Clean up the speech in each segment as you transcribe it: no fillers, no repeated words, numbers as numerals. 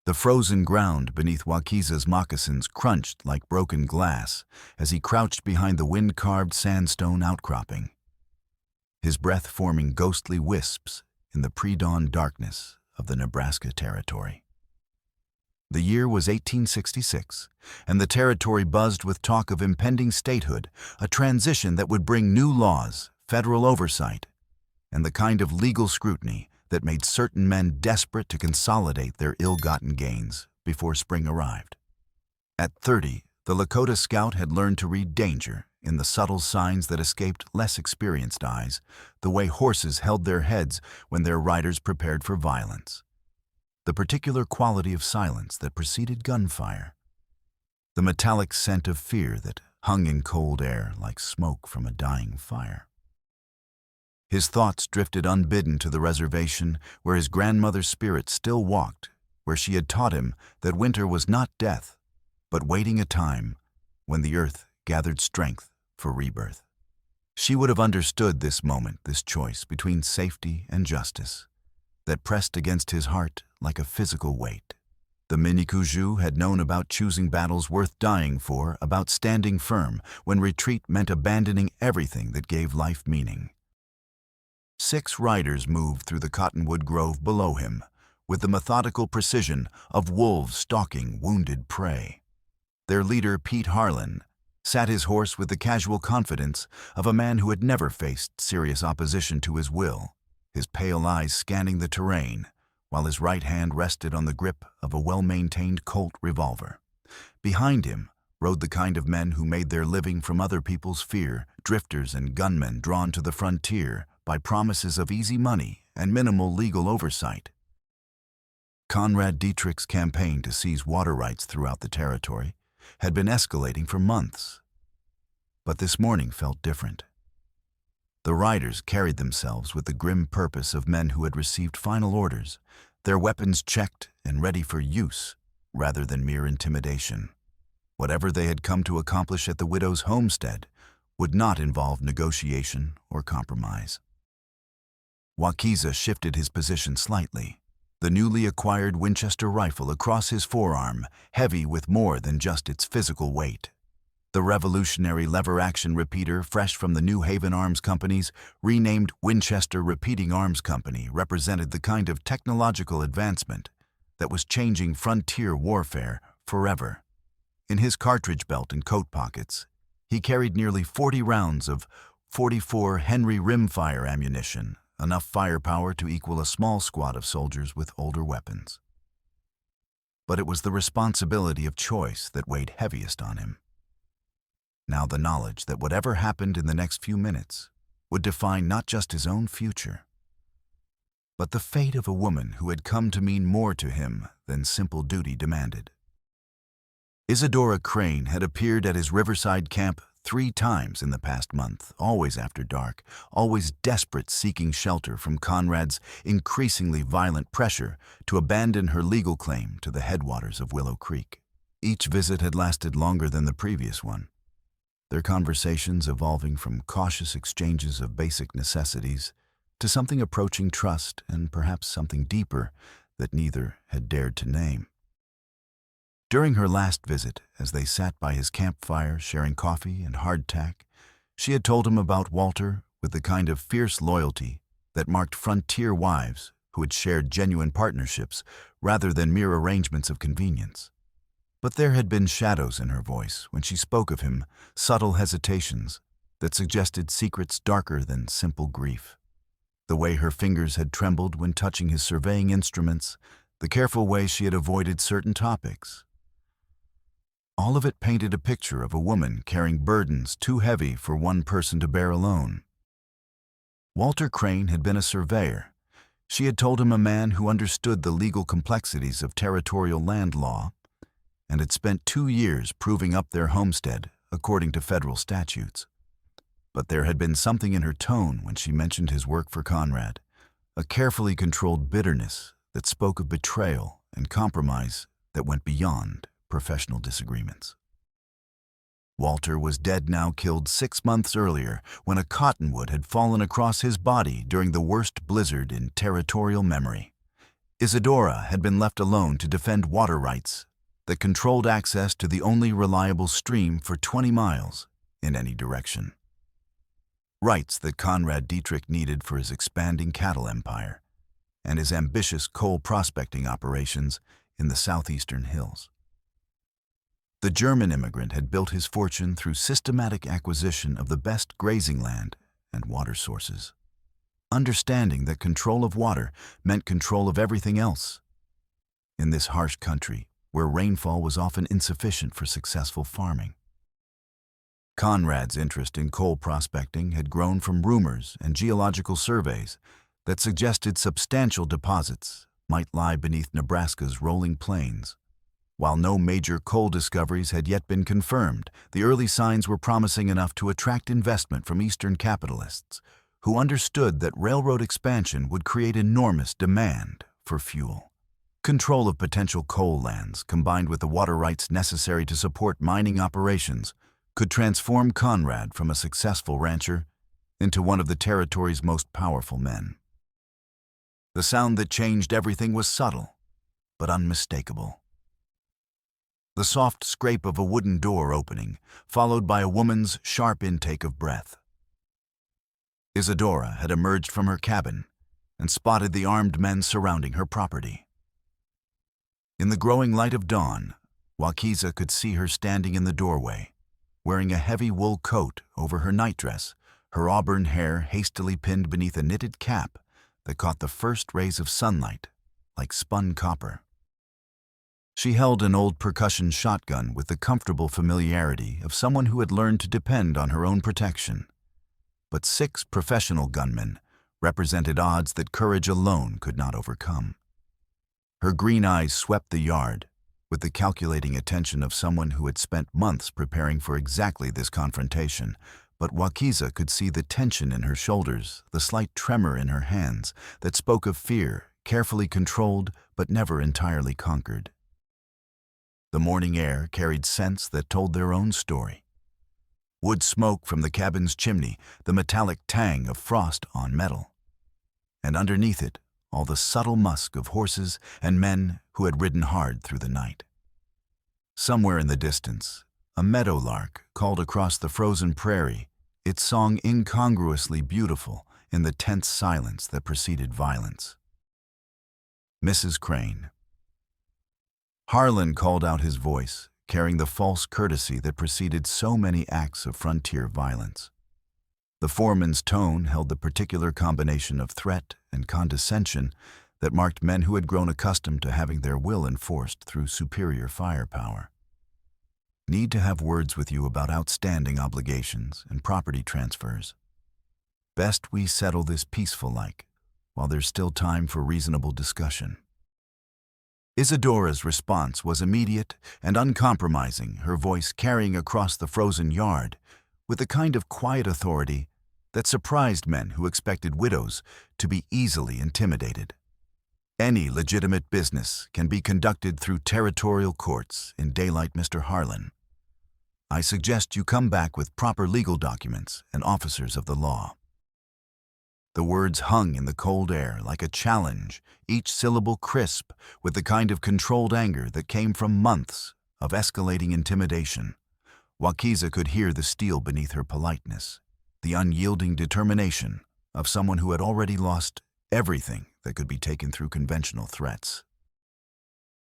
The frozen ground beneath Wakiza's moccasins crunched like broken glass as he crouched behind the wind-carved sandstone outcropping, his breath forming ghostly wisps in the pre-dawn darkness of the Nebraska Territory. The year was 1866, and the territory buzzed with talk of impending statehood, a transition that would bring new laws, federal oversight, and the kind of legal scrutiny that made certain men desperate to consolidate their ill-gotten gains before spring arrived. At 30, the Lakota scout had learned to read danger in the subtle signs that escaped less experienced eyes, the way horses held their heads when their riders prepared for violence, the particular quality of silence that preceded gunfire, the metallic scent of fear that hung in cold air like smoke from a dying fire. His thoughts drifted unbidden to the reservation where his grandmother's spirit still walked, where she had taught him that winter was not death, but waiting a time when the earth gathered strength for rebirth. She would have understood this moment, this choice between safety and justice, that pressed against his heart like a physical weight. The Minikuju had known about choosing battles worth dying for, about standing firm when retreat meant abandoning everything that gave life meaning. 6 riders moved through the cottonwood grove below him, with the methodical precision of wolves stalking wounded prey. Their leader, Pete Harlan, sat his horse with the casual confidence of a man who had never faced serious opposition to his will, his pale eyes scanning the terrain, while his right hand rested on the grip of a well-maintained Colt revolver. Behind him rode the kind of men who made their living from other people's fear, drifters and gunmen drawn to the frontier by promises of easy money and minimal legal oversight. Conrad Dietrich's campaign to seize water rights throughout the territory had been escalating for months, but this morning felt different. The riders carried themselves with the grim purpose of men who had received final orders, their weapons checked and ready for use rather than mere intimidation. Whatever they had come to accomplish at the widow's homestead would not involve negotiation or compromise. Wakiza shifted his position slightly, the newly acquired Winchester rifle across his forearm, heavy with more than just its physical weight. The revolutionary lever-action repeater, fresh from the New Haven Arms Company's renamed Winchester Repeating Arms Company, represented the kind of technological advancement that was changing frontier warfare forever. In his cartridge belt and coat pockets, he carried nearly 40 rounds of .44 Henry rimfire ammunition, enough firepower to equal a small squad of soldiers with older weapons. But it was the responsibility of choice that weighed heaviest on him. Now the knowledge that whatever happened in the next few minutes would define not just his own future, but the fate of a woman who had come to mean more to him than simple duty demanded. Isadora Crane had appeared at his riverside camp 3 times in the past month, always after dark, always desperate, seeking shelter from Conrad's increasingly violent pressure to abandon her legal claim to the headwaters of Willow Creek. Each visit had lasted longer than the previous one, their conversations evolving from cautious exchanges of basic necessities to something approaching trust and perhaps something deeper that neither had dared to name. During her last visit, as they sat by his campfire sharing coffee and hardtack, she had told him about Walter with the kind of fierce loyalty that marked frontier wives who had shared genuine partnerships rather than mere arrangements of convenience. But there had been shadows in her voice when she spoke of him, subtle hesitations that suggested secrets darker than simple grief. The way her fingers had trembled when touching his surveying instruments, the careful way she had avoided certain topics. All of it painted a picture of a woman carrying burdens too heavy for one person to bear alone. Walter Crane had been a surveyor. She had told him a man who understood the legal complexities of territorial land law and had spent 2 years proving up their homestead according to federal statutes. But there had been something in her tone when she mentioned his work for Conrad, a carefully controlled bitterness that spoke of betrayal and compromise that went beyond professional disagreements. Walter was dead now, killed 6 months earlier when a cottonwood had fallen across his body during the worst blizzard in territorial memory. Isadora had been left alone to defend water rights that controlled access to the only reliable stream for 20 miles in any direction. Rights that Conrad Dietrich needed for his expanding cattle empire and his ambitious coal prospecting operations in the southeastern hills. The German immigrant had built his fortune through systematic acquisition of the best grazing land and water sources, understanding that control of water meant control of everything else. In this harsh country, where rainfall was often insufficient for successful farming. Conrad's interest in coal prospecting had grown from rumors and geological surveys that suggested substantial deposits might lie beneath Nebraska's rolling plains. While no major coal discoveries had yet been confirmed, the early signs were promising enough to attract investment from Eastern capitalists, who understood that railroad expansion would create enormous demand for fuel. Control of potential coal lands, combined with the water rights necessary to support mining operations, could transform Conrad from a successful rancher into one of the territory's most powerful men. The sound that changed everything was subtle, but unmistakable. The soft scrape of a wooden door opening, followed by a woman's sharp intake of breath. Isadora had emerged from her cabin and spotted the armed men surrounding her property. In the growing light of dawn, Waukeesa could see her standing in the doorway, wearing a heavy wool coat over her nightdress, her auburn hair hastily pinned beneath a knitted cap that caught the first rays of sunlight like spun copper. She held an old percussion shotgun with the comfortable familiarity of someone who had learned to depend on her own protection. But 6 professional gunmen represented odds that courage alone could not overcome. Her green eyes swept the yard with the calculating attention of someone who had spent months preparing for exactly this confrontation, but Waukeesa could see the tension in her shoulders, the slight tremor in her hands that spoke of fear, carefully controlled but never entirely conquered. The morning air carried scents that told their own story. Wood smoke from the cabin's chimney, the metallic tang of frost on metal. And underneath it, all the subtle musk of horses and men who had ridden hard through the night. Somewhere in the distance, a meadowlark called across the frozen prairie, its song incongruously beautiful in the tense silence that preceded violence. Mrs. Crane. Harlan called out his voice, carrying the false courtesy that preceded so many acts of frontier violence. The foreman's tone held the particular combination of threat and condescension that marked men who had grown accustomed to having their will enforced through superior firepower. Need to have words with you about outstanding obligations and property transfers. Best we settle this peaceful-like, while there's still time for reasonable discussion. Isadora's response was immediate and uncompromising, her voice carrying across the frozen yard with a kind of quiet authority that surprised men who expected widows to be easily intimidated. Any legitimate business can be conducted through territorial courts in daylight, Mr. Harlan. I suggest you come back with proper legal documents and officers of the law. The words hung in the cold air like a challenge, each syllable crisp with the kind of controlled anger that came from months of escalating intimidation. Waukeesa could hear the steel beneath her politeness, the unyielding determination of someone who had already lost everything that could be taken through conventional threats.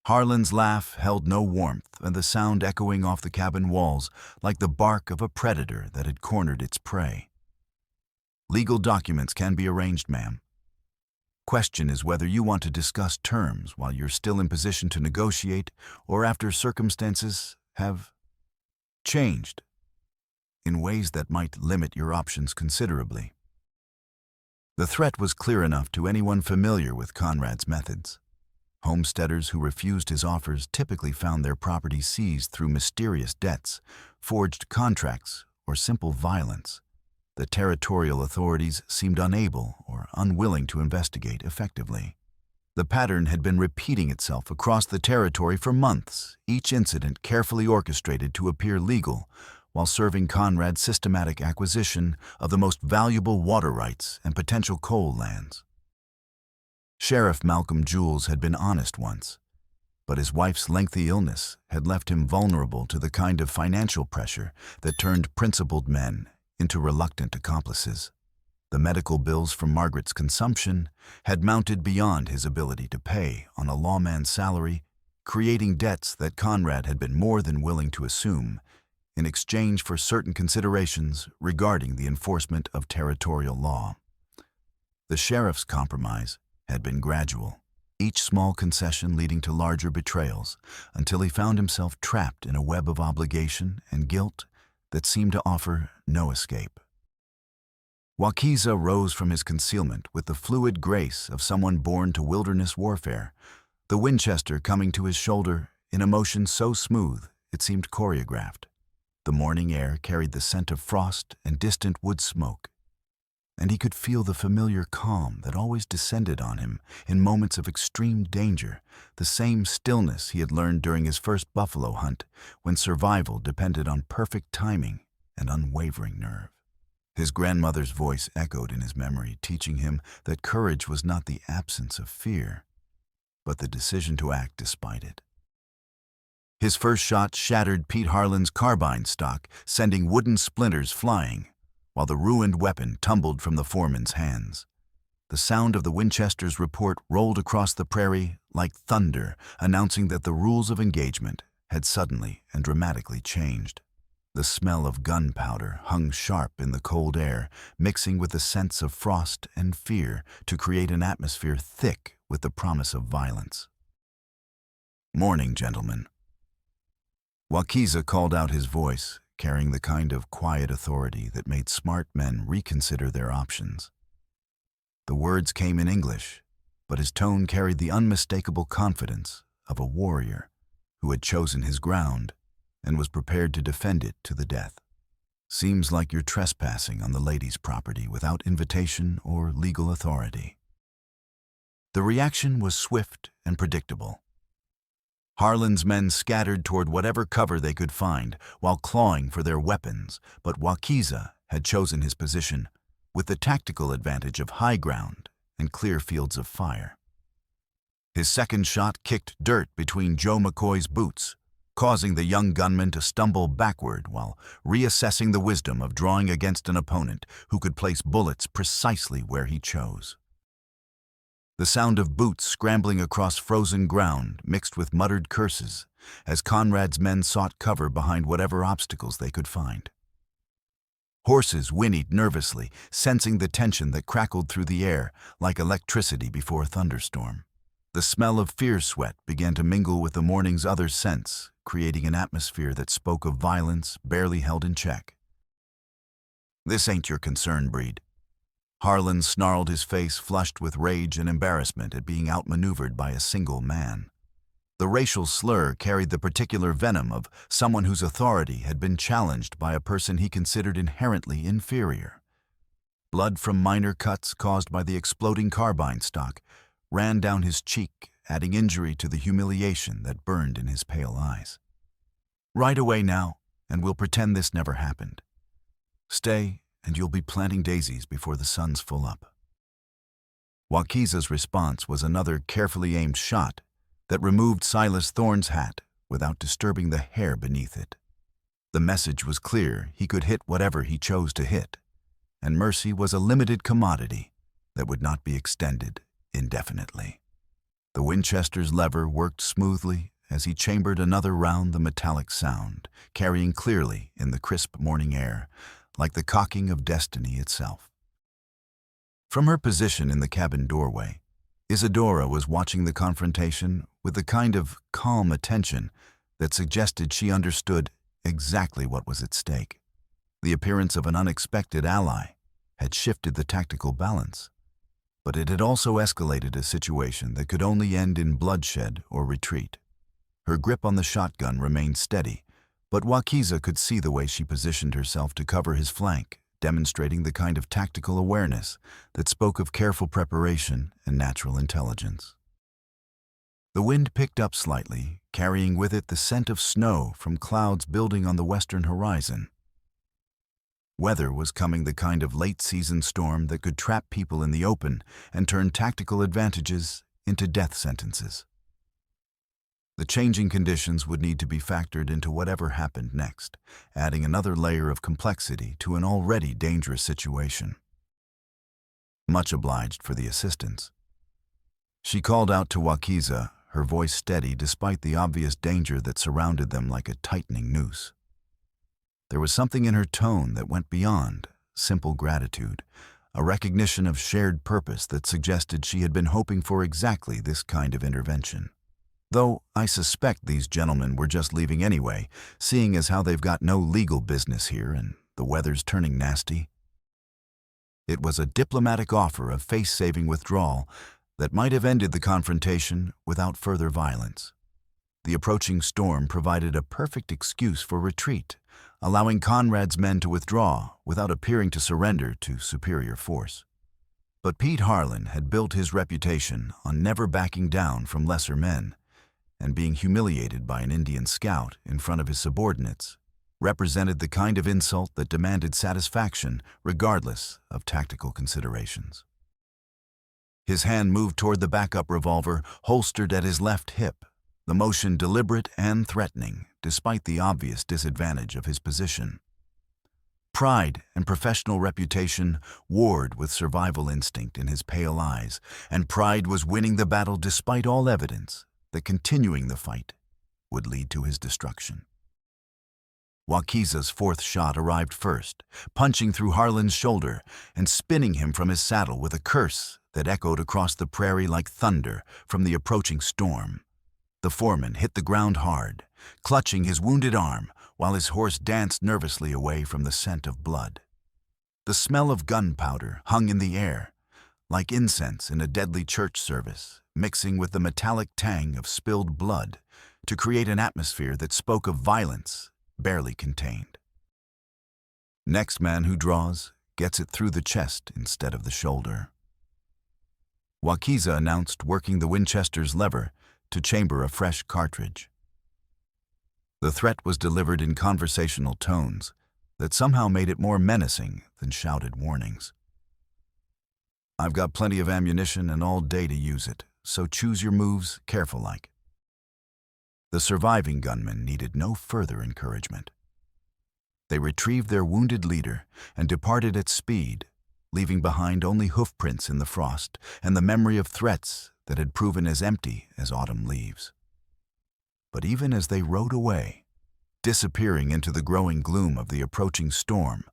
Harlan's laugh held no warmth, and the sound echoing off the cabin walls like the bark of a predator that had cornered its prey. Legal documents can be arranged, ma'am. Question is whether you want to discuss terms while you're still in position to negotiate or after circumstances have changed in ways that might limit your options considerably. The threat was clear enough to anyone familiar with Conrad's methods. Homesteaders who refused his offers typically found their property seized through mysterious debts, forged contracts, or simple violence. The territorial authorities seemed unable or unwilling to investigate effectively. The pattern had been repeating itself across the territory for months, each incident carefully orchestrated to appear legal, while serving Conrad's systematic acquisition of the most valuable water rights and potential coal lands. Sheriff Malcolm Jules had been honest once, but his wife's lengthy illness had left him vulnerable to the kind of financial pressure that turned principled men into reluctant accomplices. The medical bills from Margaret's consumption had mounted beyond his ability to pay on a lawman's salary, creating debts that Conrad had been more than willing to assume in exchange for certain considerations regarding the enforcement of territorial law. The sheriff's compromise had been gradual, each small concession leading to larger betrayals, until he found himself trapped in a web of obligation and guilt that seemed to offer no escape. Waukeeza rose from his concealment with the fluid grace of someone born to wilderness warfare, the Winchester coming to his shoulder in a motion so smooth it seemed choreographed. The morning air carried the scent of frost and distant wood smoke, and he could feel the familiar calm that always descended on him in moments of extreme danger, the same stillness he had learned during his first buffalo hunt, when survival depended on perfect timing and unwavering nerve. His grandmother's voice echoed in his memory, teaching him that courage was not the absence of fear, but the decision to act despite it. His first shot shattered Pete Harlan's carbine stock, sending wooden splinters flying, while the ruined weapon tumbled from the foreman's hands. The sound of the Winchester's report rolled across the prairie like thunder, announcing that the rules of engagement had suddenly and dramatically changed. The smell of gunpowder hung sharp in the cold air, mixing with the scents of frost and fear to create an atmosphere thick with the promise of violence. "Morning, gentlemen." Waukeeza called out his voice, carrying the kind of quiet authority that made smart men reconsider their options. The words came in English, but his tone carried the unmistakable confidence of a warrior who had chosen his ground and was prepared to defend it to the death. "Seems like you're trespassing on the lady's property without invitation or legal authority." The reaction was swift and predictable. Harlan's men scattered toward whatever cover they could find while clawing for their weapons, but Waukeeza had chosen his position with the tactical advantage of high ground and clear fields of fire. His second shot kicked dirt between Joe McCoy's boots, causing the young gunman to stumble backward while reassessing the wisdom of drawing against an opponent who could place bullets precisely where he chose. The sound of boots scrambling across frozen ground mixed with muttered curses as Conrad's men sought cover behind whatever obstacles they could find. Horses whinnied nervously, sensing the tension that crackled through the air like electricity before a thunderstorm. The smell of fierce sweat began to mingle with the morning's other scents, creating an atmosphere that spoke of violence barely held in check. "This ain't your concern, Breed." Harlan snarled, his face flushed with rage and embarrassment at being outmaneuvered by a single man. The racial slur carried the particular venom of someone whose authority had been challenged by a person he considered inherently inferior. Blood from minor cuts caused by the exploding carbine stock ran down his cheek, adding injury to the humiliation that burned in his pale eyes. "Right away now, and we'll pretend this never happened. Stay, and you'll be planting daisies before the sun's full up." Waukeeza's response was another carefully aimed shot that removed Silas Thorne's hat without disturbing the hair beneath it. The message was clear: he could hit whatever he chose to hit, and mercy was a limited commodity that would not be extended indefinitely. The Winchester's lever worked smoothly as he chambered another round, the metallic sound, carrying clearly in the crisp morning air, like the cocking of destiny itself. From her position in the cabin doorway, Isadora was watching the confrontation with the kind of calm attention that suggested she understood exactly what was at stake. The appearance of an unexpected ally had shifted the tactical balance, but it had also escalated a situation that could only end in bloodshed or retreat. Her grip on the shotgun remained steady, but Waukeeza could see the way she positioned herself to cover his flank, demonstrating the kind of tactical awareness that spoke of careful preparation and natural intelligence. The wind picked up slightly, carrying with it the scent of snow from clouds building on the western horizon. Weather was coming, the kind of late-season storm that could trap people in the open and turn tactical advantages into death sentences. The changing conditions would need to be factored into whatever happened next, adding another layer of complexity to an already dangerous situation. Much obliged for the assistance. She called out to Wakiza, her voice steady despite the obvious danger that surrounded them like a tightening noose. There was something in her tone that went beyond simple gratitude, a recognition of shared purpose that suggested she had been hoping for exactly this kind of intervention. Though I suspect these gentlemen were just leaving anyway, seeing as how they've got no legal business here and the weather's turning nasty. It was a diplomatic offer of face-saving withdrawal that might have ended the confrontation without further violence. The approaching storm provided a perfect excuse for retreat, allowing Conrad's men to withdraw without appearing to surrender to superior force. But Pete Harlan had built his reputation on never backing down from lesser men, and being humiliated by an Indian scout in front of his subordinates represented the kind of insult that demanded satisfaction regardless of tactical considerations. His hand moved toward the backup revolver holstered at his left hip, the motion deliberate and threatening despite the obvious disadvantage of his position. Pride and professional reputation warred with survival instinct in his pale eyes, and pride was winning the battle despite all evidence that continuing the fight would lead to his destruction. Wakiza's fourth shot arrived first, punching through Harlan's shoulder and spinning him from his saddle with a curse that echoed across the prairie like thunder from the approaching storm. The foreman hit the ground hard, clutching his wounded arm while his horse danced nervously away from the scent of blood. The smell of gunpowder hung in the air, like incense in a deadly church service, mixing with the metallic tang of spilled blood to create an atmosphere that spoke of violence barely contained. Next man who draws gets it through the chest instead of the shoulder. Wakiza announced, working the Winchester's lever to chamber a fresh cartridge. The threat was delivered in conversational tones that somehow made it more menacing than shouted warnings. "I've got plenty of ammunition and all day to use it, so choose your moves careful-like." The surviving gunmen needed no further encouragement. They retrieved their wounded leader and departed at speed, leaving behind only hoofprints in the frost and the memory of threats that had proven as empty as autumn leaves. But even as they rode away, disappearing into the growing gloom of the approaching storm,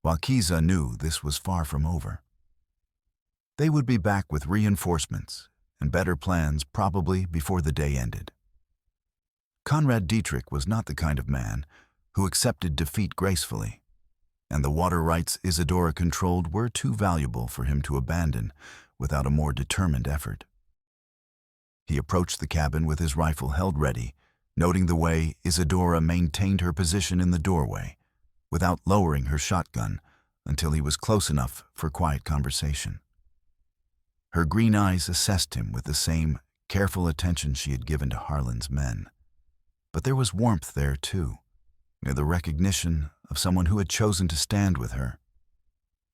Wakiza knew this was far from over. They would be back with reinforcements and better plans probably before the day ended. Conrad Dietrich was not the kind of man who accepted defeat gracefully, and the water rights Isadora controlled were too valuable for him to abandon without a more determined effort. He approached the cabin with his rifle held ready, noting the way Isadora maintained her position in the doorway, without lowering her shotgun until he was close enough for quiet conversation. Her green eyes assessed him with the same careful attention she had given to Harlan's men. But there was warmth there, too, near the recognition of someone who had chosen to stand with her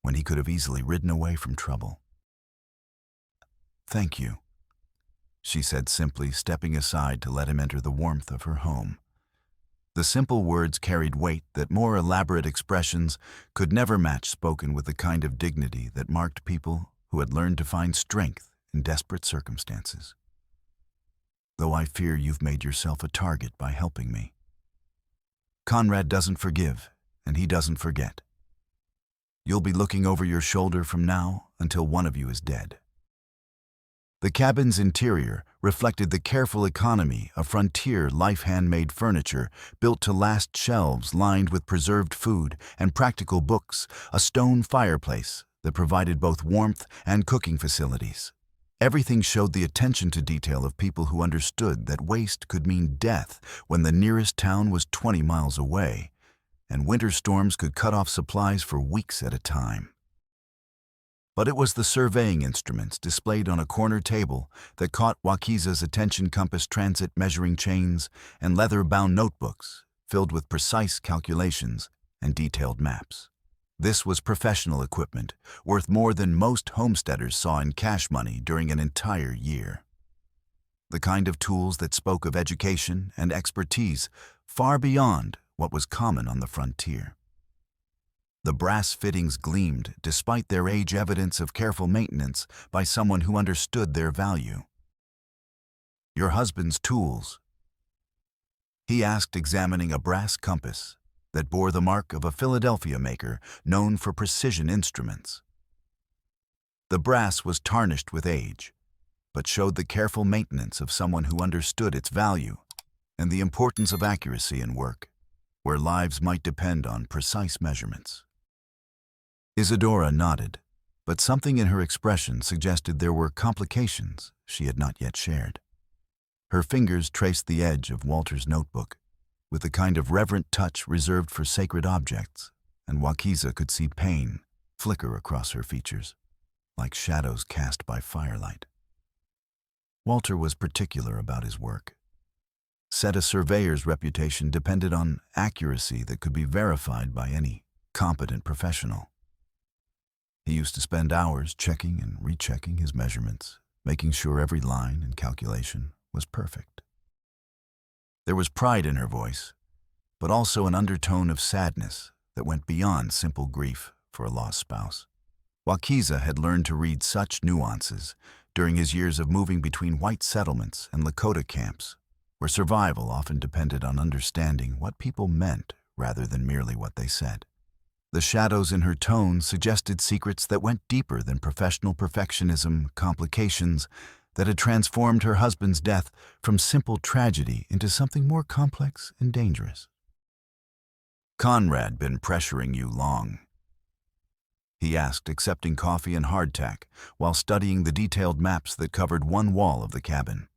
when he could have easily ridden away from trouble. "Thank you," she said simply, stepping aside to let him enter the warmth of her home. The simple words carried weight that more elaborate expressions could never match, spoken with the kind of dignity that marked people who had learned to find strength in desperate circumstances. "Though I fear you've made yourself a target by helping me. Conrad doesn't forgive, and he doesn't forget. You'll be looking over your shoulder from now until one of you is dead." The cabin's interior reflected the careful economy of frontier life-handmade furniture built to last, shelves lined with preserved food and practical books, a stone fireplace that provided both warmth and cooking facilities. Everything showed the attention to detail of people who understood that waste could mean death when the nearest town was 20 miles away, and winter storms could cut off supplies for weeks at a time. But it was the surveying instruments displayed on a corner table that caught Wakiza's attention: compass, transit measuring chains, and leather-bound notebooks filled with precise calculations and detailed maps. This was professional equipment, worth more than most homesteaders saw in cash money during an entire year. The kind of tools that spoke of education and expertise far beyond what was common on the frontier. The brass fittings gleamed despite their age, evidence of careful maintenance by someone who understood their value. "Your husband's tools?" he asked, examining a brass compass that bore the mark of a Philadelphia maker known for precision instruments. The brass was tarnished with age, but showed the careful maintenance of someone who understood its value and the importance of accuracy in work, where lives might depend on precise measurements. Isadora nodded, but something in her expression suggested there were complications she had not yet shared. Her fingers traced the edge of Walter's notebook, with the kind of reverent touch reserved for sacred objects, and Wakiza could see pain flicker across her features, like shadows cast by firelight. Walter was particular about his work. Said a surveyor's reputation depended on accuracy that could be verified by any competent professional. He used to spend hours checking and rechecking his measurements, making sure every line and calculation was perfect. There was pride in her voice, but also an undertone of sadness that went beyond simple grief for a lost spouse. Wakiza had learned to read such nuances during his years of moving between white settlements and Lakota camps, where survival often depended on understanding what people meant rather than merely what they said. The shadows in her tone suggested secrets that went deeper than professional perfectionism, complications that had transformed her husband's death from simple tragedy into something more complex and dangerous. "Conrad been pressuring you long?" he asked, accepting coffee and hardtack while studying the detailed maps that covered one wall of the cabin.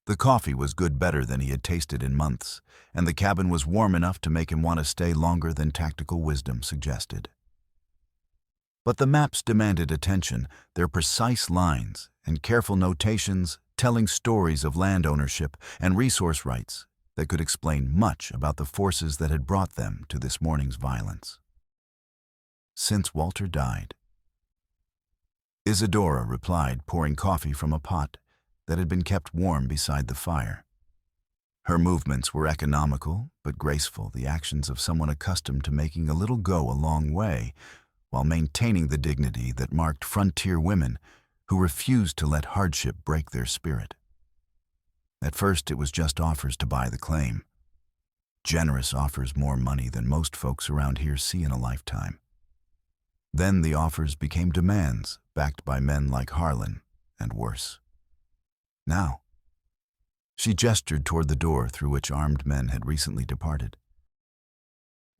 The coffee was good, better than he had tasted in months, and the cabin was warm enough to make him want to stay longer than tactical wisdom suggested. But the maps demanded attention, their precise lines and careful notations telling stories of land ownership and resource rights that could explain much about the forces that had brought them to this morning's violence. "Since Walter died," Isadora replied, pouring coffee from a pot that had been kept warm beside the fire. Her movements were economical but graceful, the actions of someone accustomed to making a little go a long way, while maintaining the dignity that marked frontier women who refused to let hardship break their spirit. At first, it was just offers to buy the claim. Generous offers, more money than most folks around here see in a lifetime. Then the offers became demands, backed by men like Harlan, and worse. Now, she gestured toward the door through which armed men had recently departed.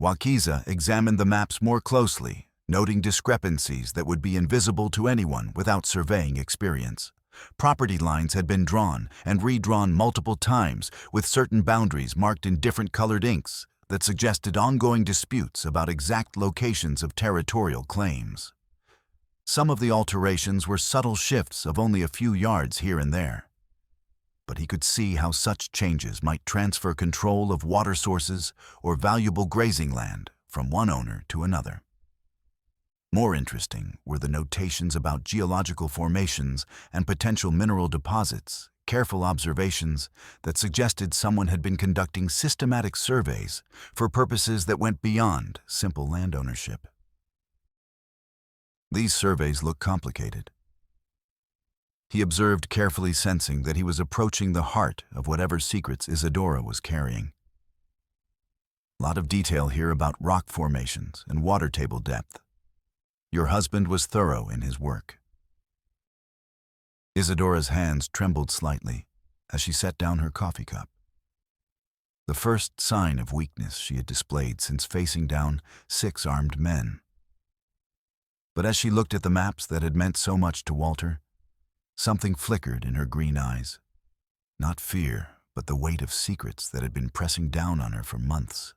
Wakiza examined the maps more closely, noting discrepancies that would be invisible to anyone without surveying experience. Property lines had been drawn and redrawn multiple times, with certain boundaries marked in different colored inks that suggested ongoing disputes about exact locations of territorial claims. Some of the alterations were subtle shifts of only a few yards here and there, but he could see how such changes might transfer control of water sources or valuable grazing land from one owner to another. More interesting were the notations about geological formations and potential mineral deposits, careful observations that suggested someone had been conducting systematic surveys for purposes that went beyond simple land ownership. These surveys looked complicated. He observed, carefully sensing that he was approaching the heart of whatever secrets Isadora was carrying. A lot of detail here about rock formations and water table depth. Your husband was thorough in his work. Isadora's hands trembled slightly as she set down her coffee cup. The first sign of weakness she had displayed since facing down 6 armed men. But as she looked at the maps that had meant so much to Walter, something flickered in her green eyes. Not fear, but the weight of secrets that had been pressing down on her for months,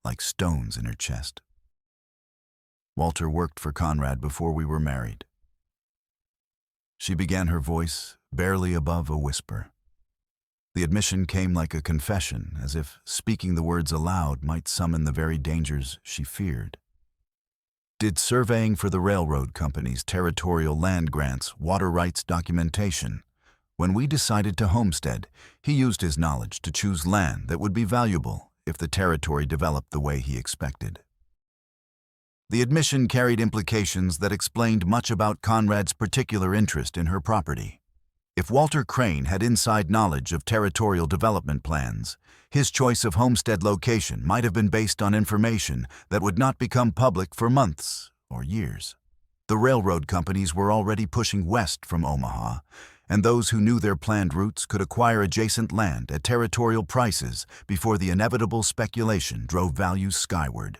like stones in her chest. "Walter worked for Conrad before we were married." She began, her voice barely above a whisper. The admission came like a confession, as if speaking the words aloud might summon the very dangers she feared. Did surveying for the railroad company's territorial land grants, water rights documentation. When we decided to homestead, he used his knowledge to choose land that would be valuable if the territory developed the way he expected. The admission carried implications that explained much about Conrad's particular interest in her property. If Walter Crane had inside knowledge of territorial development plans, his choice of homestead location might have been based on information that would not become public for months or years. The railroad companies were already pushing west from Omaha, and those who knew their planned routes could acquire adjacent land at territorial prices before the inevitable speculation drove values skyward.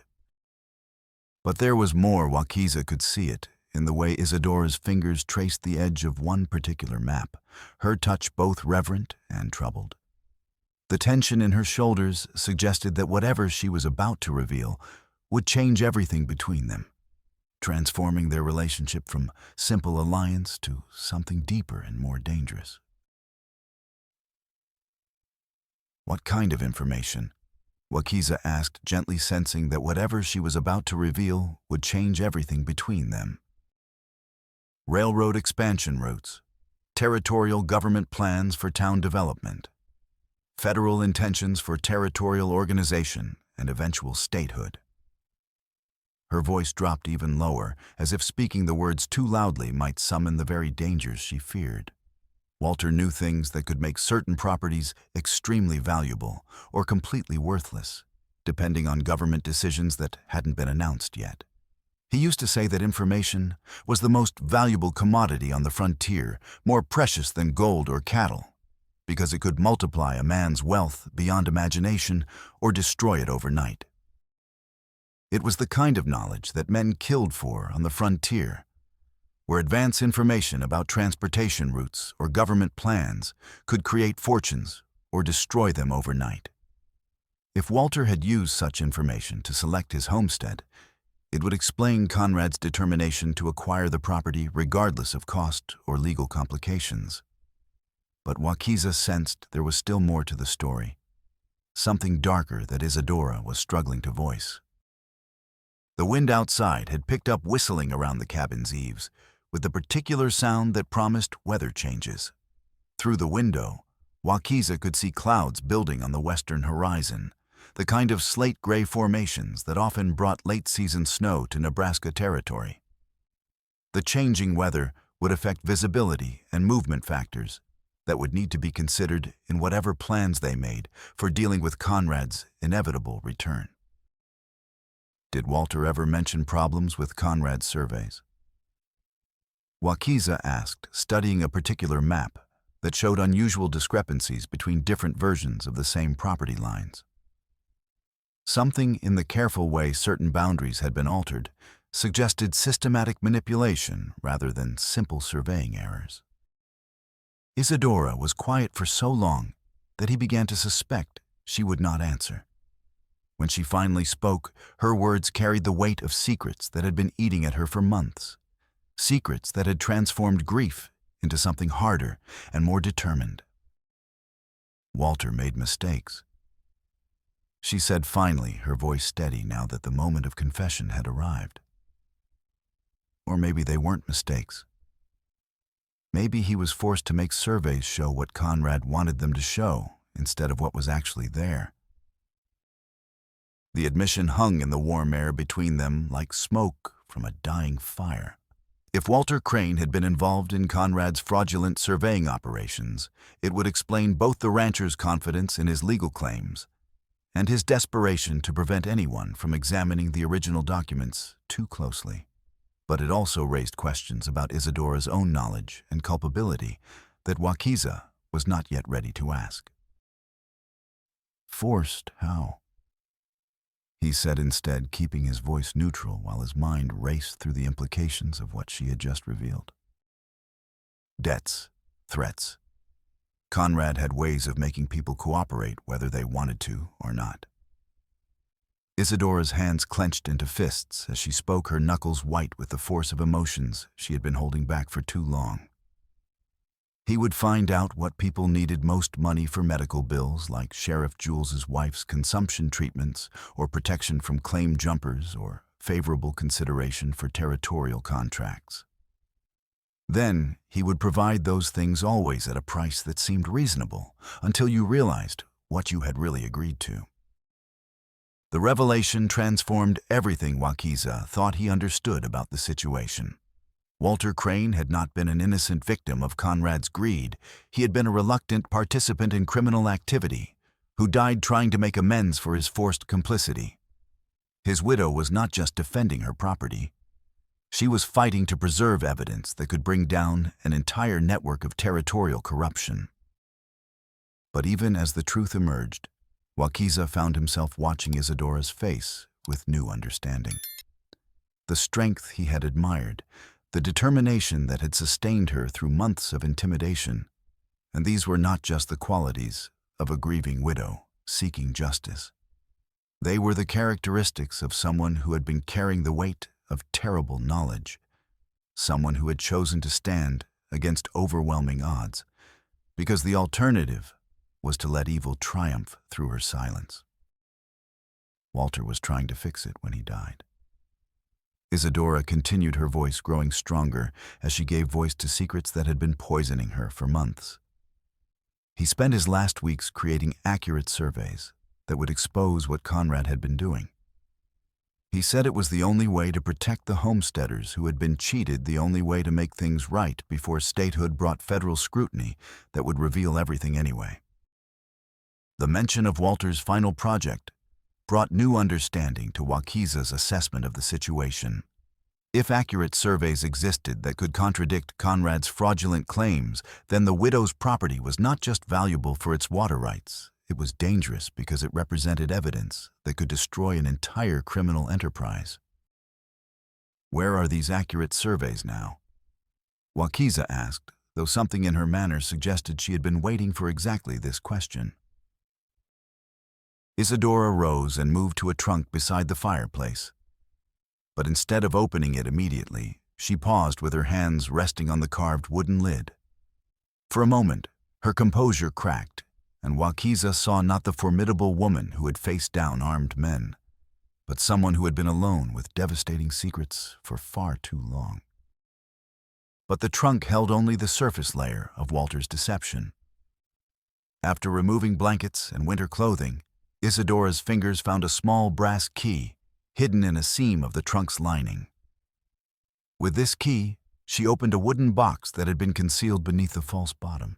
But there was more. Wakiza could see it in the way Isadora's fingers traced the edge of one particular map, her touch both reverent and troubled. The tension in her shoulders suggested that whatever she was about to reveal would change everything between them, transforming their relationship from simple alliance to something deeper and more dangerous. What kind of information? Wakiza asked, gently sensing that whatever she was about to reveal would change everything between them. Railroad expansion routes, territorial government plans for town development, federal intentions for territorial organization and eventual statehood. Her voice dropped even lower, as if speaking the words too loudly might summon the very dangers she feared. Walter knew things that could make certain properties extremely valuable or completely worthless, depending on government decisions that hadn't been announced yet. He used to say that information was the most valuable commodity on the frontier, more precious than gold or cattle, because it could multiply a man's wealth beyond imagination or destroy it overnight. It was the kind of knowledge that men killed for on the frontier, where advance information about transportation routes or government plans could create fortunes or destroy them overnight. If Walter had used such information to select his homestead, it would explain Conrad's determination to acquire the property regardless of cost or legal complications. But Wakiza sensed there was still more to the story, something darker that Isadora was struggling to voice. The wind outside had picked up whistling around the cabin's eaves, with the particular sound that promised weather changes. Through the window, Wakiza could see clouds building on the western horizon, the kind of slate-gray formations that often brought late-season snow to Nebraska territory. The changing weather would affect visibility and movement factors that would need to be considered in whatever plans they made for dealing with Conrad's inevitable return. Did Walter ever mention problems with Conrad's surveys? Wakiza asked, studying a particular map that showed unusual discrepancies between different versions of the same property lines. Something in the careful way certain boundaries had been altered suggested systematic manipulation rather than simple surveying errors. Isadora was quiet for so long that he began to suspect she would not answer. When she finally spoke, her words carried the weight of secrets that had been eating at her for months, secrets that had transformed grief into something harder and more determined. Walter made mistakes, she said finally, her voice steady now that the moment of confession had arrived. Or maybe they weren't mistakes. Maybe he was forced to make surveys show what Conrad wanted them to show instead of what was actually there. The admission hung in the warm air between them like smoke from a dying fire. If Walter Crane had been involved in Conrad's fraudulent surveying operations, it would explain both the rancher's confidence in his legal claims and his desperation to prevent anyone from examining the original documents too closely. But it also raised questions about Isadora's own knowledge and culpability that Wakiza was not yet ready to ask. Forced how? He said instead, keeping his voice neutral while his mind raced through the implications of what she had just revealed. Debts, threats. Conrad had ways of making people cooperate whether they wanted to or not. Isadora's hands clenched into fists as she spoke, her knuckles white with the force of emotions she had been holding back for too long. He would find out what people needed most money for: medical bills like Sheriff Jules's wife's consumption treatments or protection from claim jumpers or favorable consideration for territorial contracts. Then, he would provide those things always at a price that seemed reasonable, until you realized what you had really agreed to. The revelation transformed everything Wakiza thought he understood about the situation. Walter Crane had not been an innocent victim of Conrad's greed. He had been a reluctant participant in criminal activity, who died trying to make amends for his forced complicity. His widow was not just defending her property. She was fighting to preserve evidence that could bring down an entire network of territorial corruption. But even as the truth emerged, Wakiza found himself watching Isadora's face with new understanding. The strength he had admired, the determination that had sustained her through months of intimidation, and these were not just the qualities of a grieving widow seeking justice. They were the characteristics of someone who had been carrying the weight of terrible knowledge, someone who had chosen to stand against overwhelming odds, because the alternative was to let evil triumph through her silence. Walter was trying to fix it when he died. Isadora continued, her voice growing stronger as she gave voice to secrets that had been poisoning her for months. He spent his last weeks creating accurate surveys that would expose what Conrad had been doing. He said it was the only way to protect the homesteaders who had been cheated, the only way to make things right before statehood brought federal scrutiny that would reveal everything anyway. The mention of Walter's final project brought new understanding to Wakiza's assessment of the situation. If accurate surveys existed that could contradict Conrad's fraudulent claims, then the widow's property was not just valuable for its water rights. It was dangerous because it represented evidence that could destroy an entire criminal enterprise. Where are these accurate surveys now? Wakiza asked, though something in her manner suggested she had been waiting for exactly this question. Isadora rose and moved to a trunk beside the fireplace. But instead of opening it immediately, she paused with her hands resting on the carved wooden lid. For a moment, her composure cracked, and Wakiza saw not the formidable woman who had faced down armed men, but someone who had been alone with devastating secrets for far too long. But the trunk held only the surface layer of Walter's deception. After removing blankets and winter clothing, Isadora's fingers found a small brass key hidden in a seam of the trunk's lining. With this key, she opened a wooden box that had been concealed beneath the false bottom.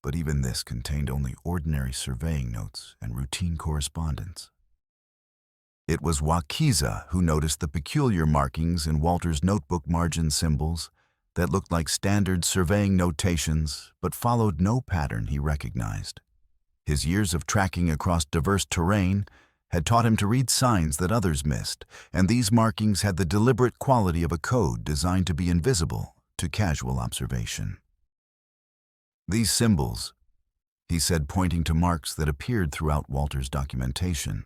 But even this contained only ordinary surveying notes and routine correspondence. It was Wakiza who noticed the peculiar markings in Walter's notebook margin symbols that looked like standard surveying notations but followed no pattern he recognized. His years of tracking across diverse terrain had taught him to read signs that others missed, and these markings had the deliberate quality of a code designed to be invisible to casual observation. These symbols, he said, pointing to marks that appeared throughout Walter's documentation,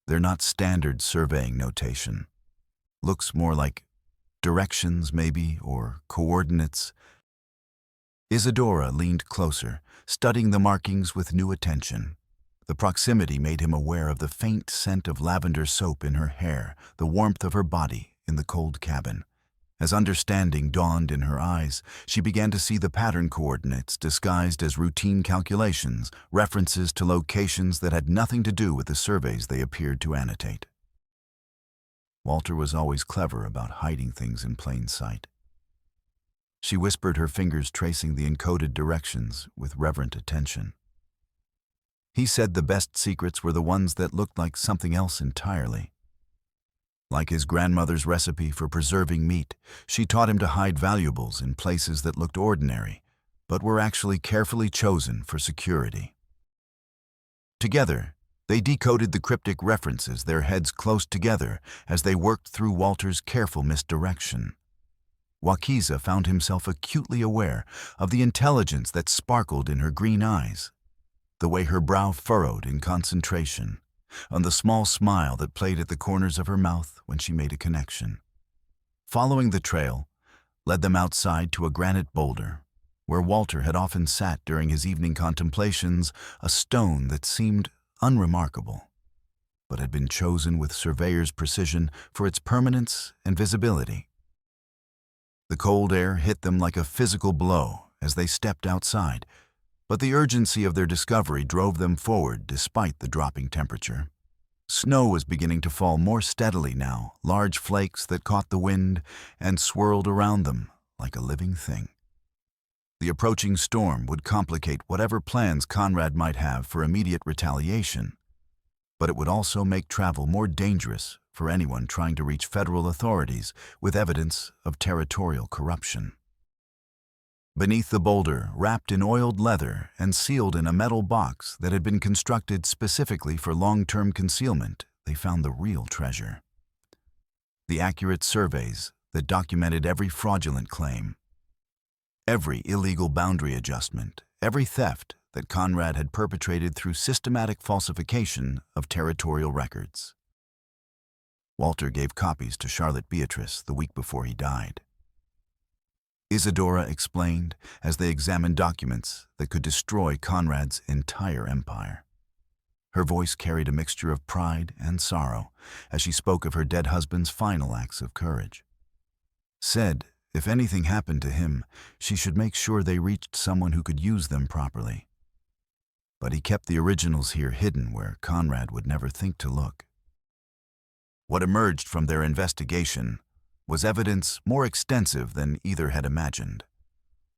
they're not standard surveying notation. Looks more like directions, maybe, or coordinates. Isadora leaned closer, studying the markings with new attention. The proximity made him aware of the faint scent of lavender soap in her hair, the warmth of her body in the cold cabin. As understanding dawned in her eyes, she began to see the pattern coordinates disguised as routine calculations, references to locations that had nothing to do with the surveys they appeared to annotate. Walter was always clever about hiding things in plain sight. She whispered, her fingers tracing the encoded directions with reverent attention. He said the best secrets were the ones that looked like something else entirely. Like his grandmother's recipe for preserving meat, she taught him to hide valuables in places that looked ordinary, but were actually carefully chosen for security. Together, they decoded the cryptic references, their heads close together as they worked through Walter's careful misdirection. Wakiza found himself acutely aware of the intelligence that sparkled in her green eyes, the way her brow furrowed in concentration, and the small smile that played at the corners of her mouth when she made a connection. Following the trail led them outside to a granite boulder, where Walter had often sat during his evening contemplations, a stone that seemed unremarkable. but had been chosen with surveyor's precision for its permanence and visibility. The cold air hit them like a physical blow as they stepped outside, but the urgency of their discovery drove them forward despite the dropping temperature. Snow was beginning to fall more steadily now, large flakes that caught the wind and swirled around them like a living thing. The approaching storm would complicate whatever plans Conrad might have for immediate retaliation, but it would also make travel more dangerous for anyone trying to reach federal authorities with evidence of territorial corruption. Beneath the boulder, wrapped in oiled leather and sealed in a metal box that had been constructed specifically for long-term concealment, they found the real treasure. The accurate surveys that documented every fraudulent claim, every illegal boundary adjustment, every theft that Conrad had perpetrated through systematic falsification of territorial records. Walter gave copies to Charlotte Beatrice the week before he died. Isadora explained as they examined documents that could destroy Conrad's entire empire. Her voice carried a mixture of pride and sorrow as she spoke of her dead husband's final acts of courage. Said, if anything happened to him, she should make sure they reached someone who could use them properly. But he kept the originals here hidden where Conrad would never think to look. What emerged from their investigation was evidence more extensive than either had imagined.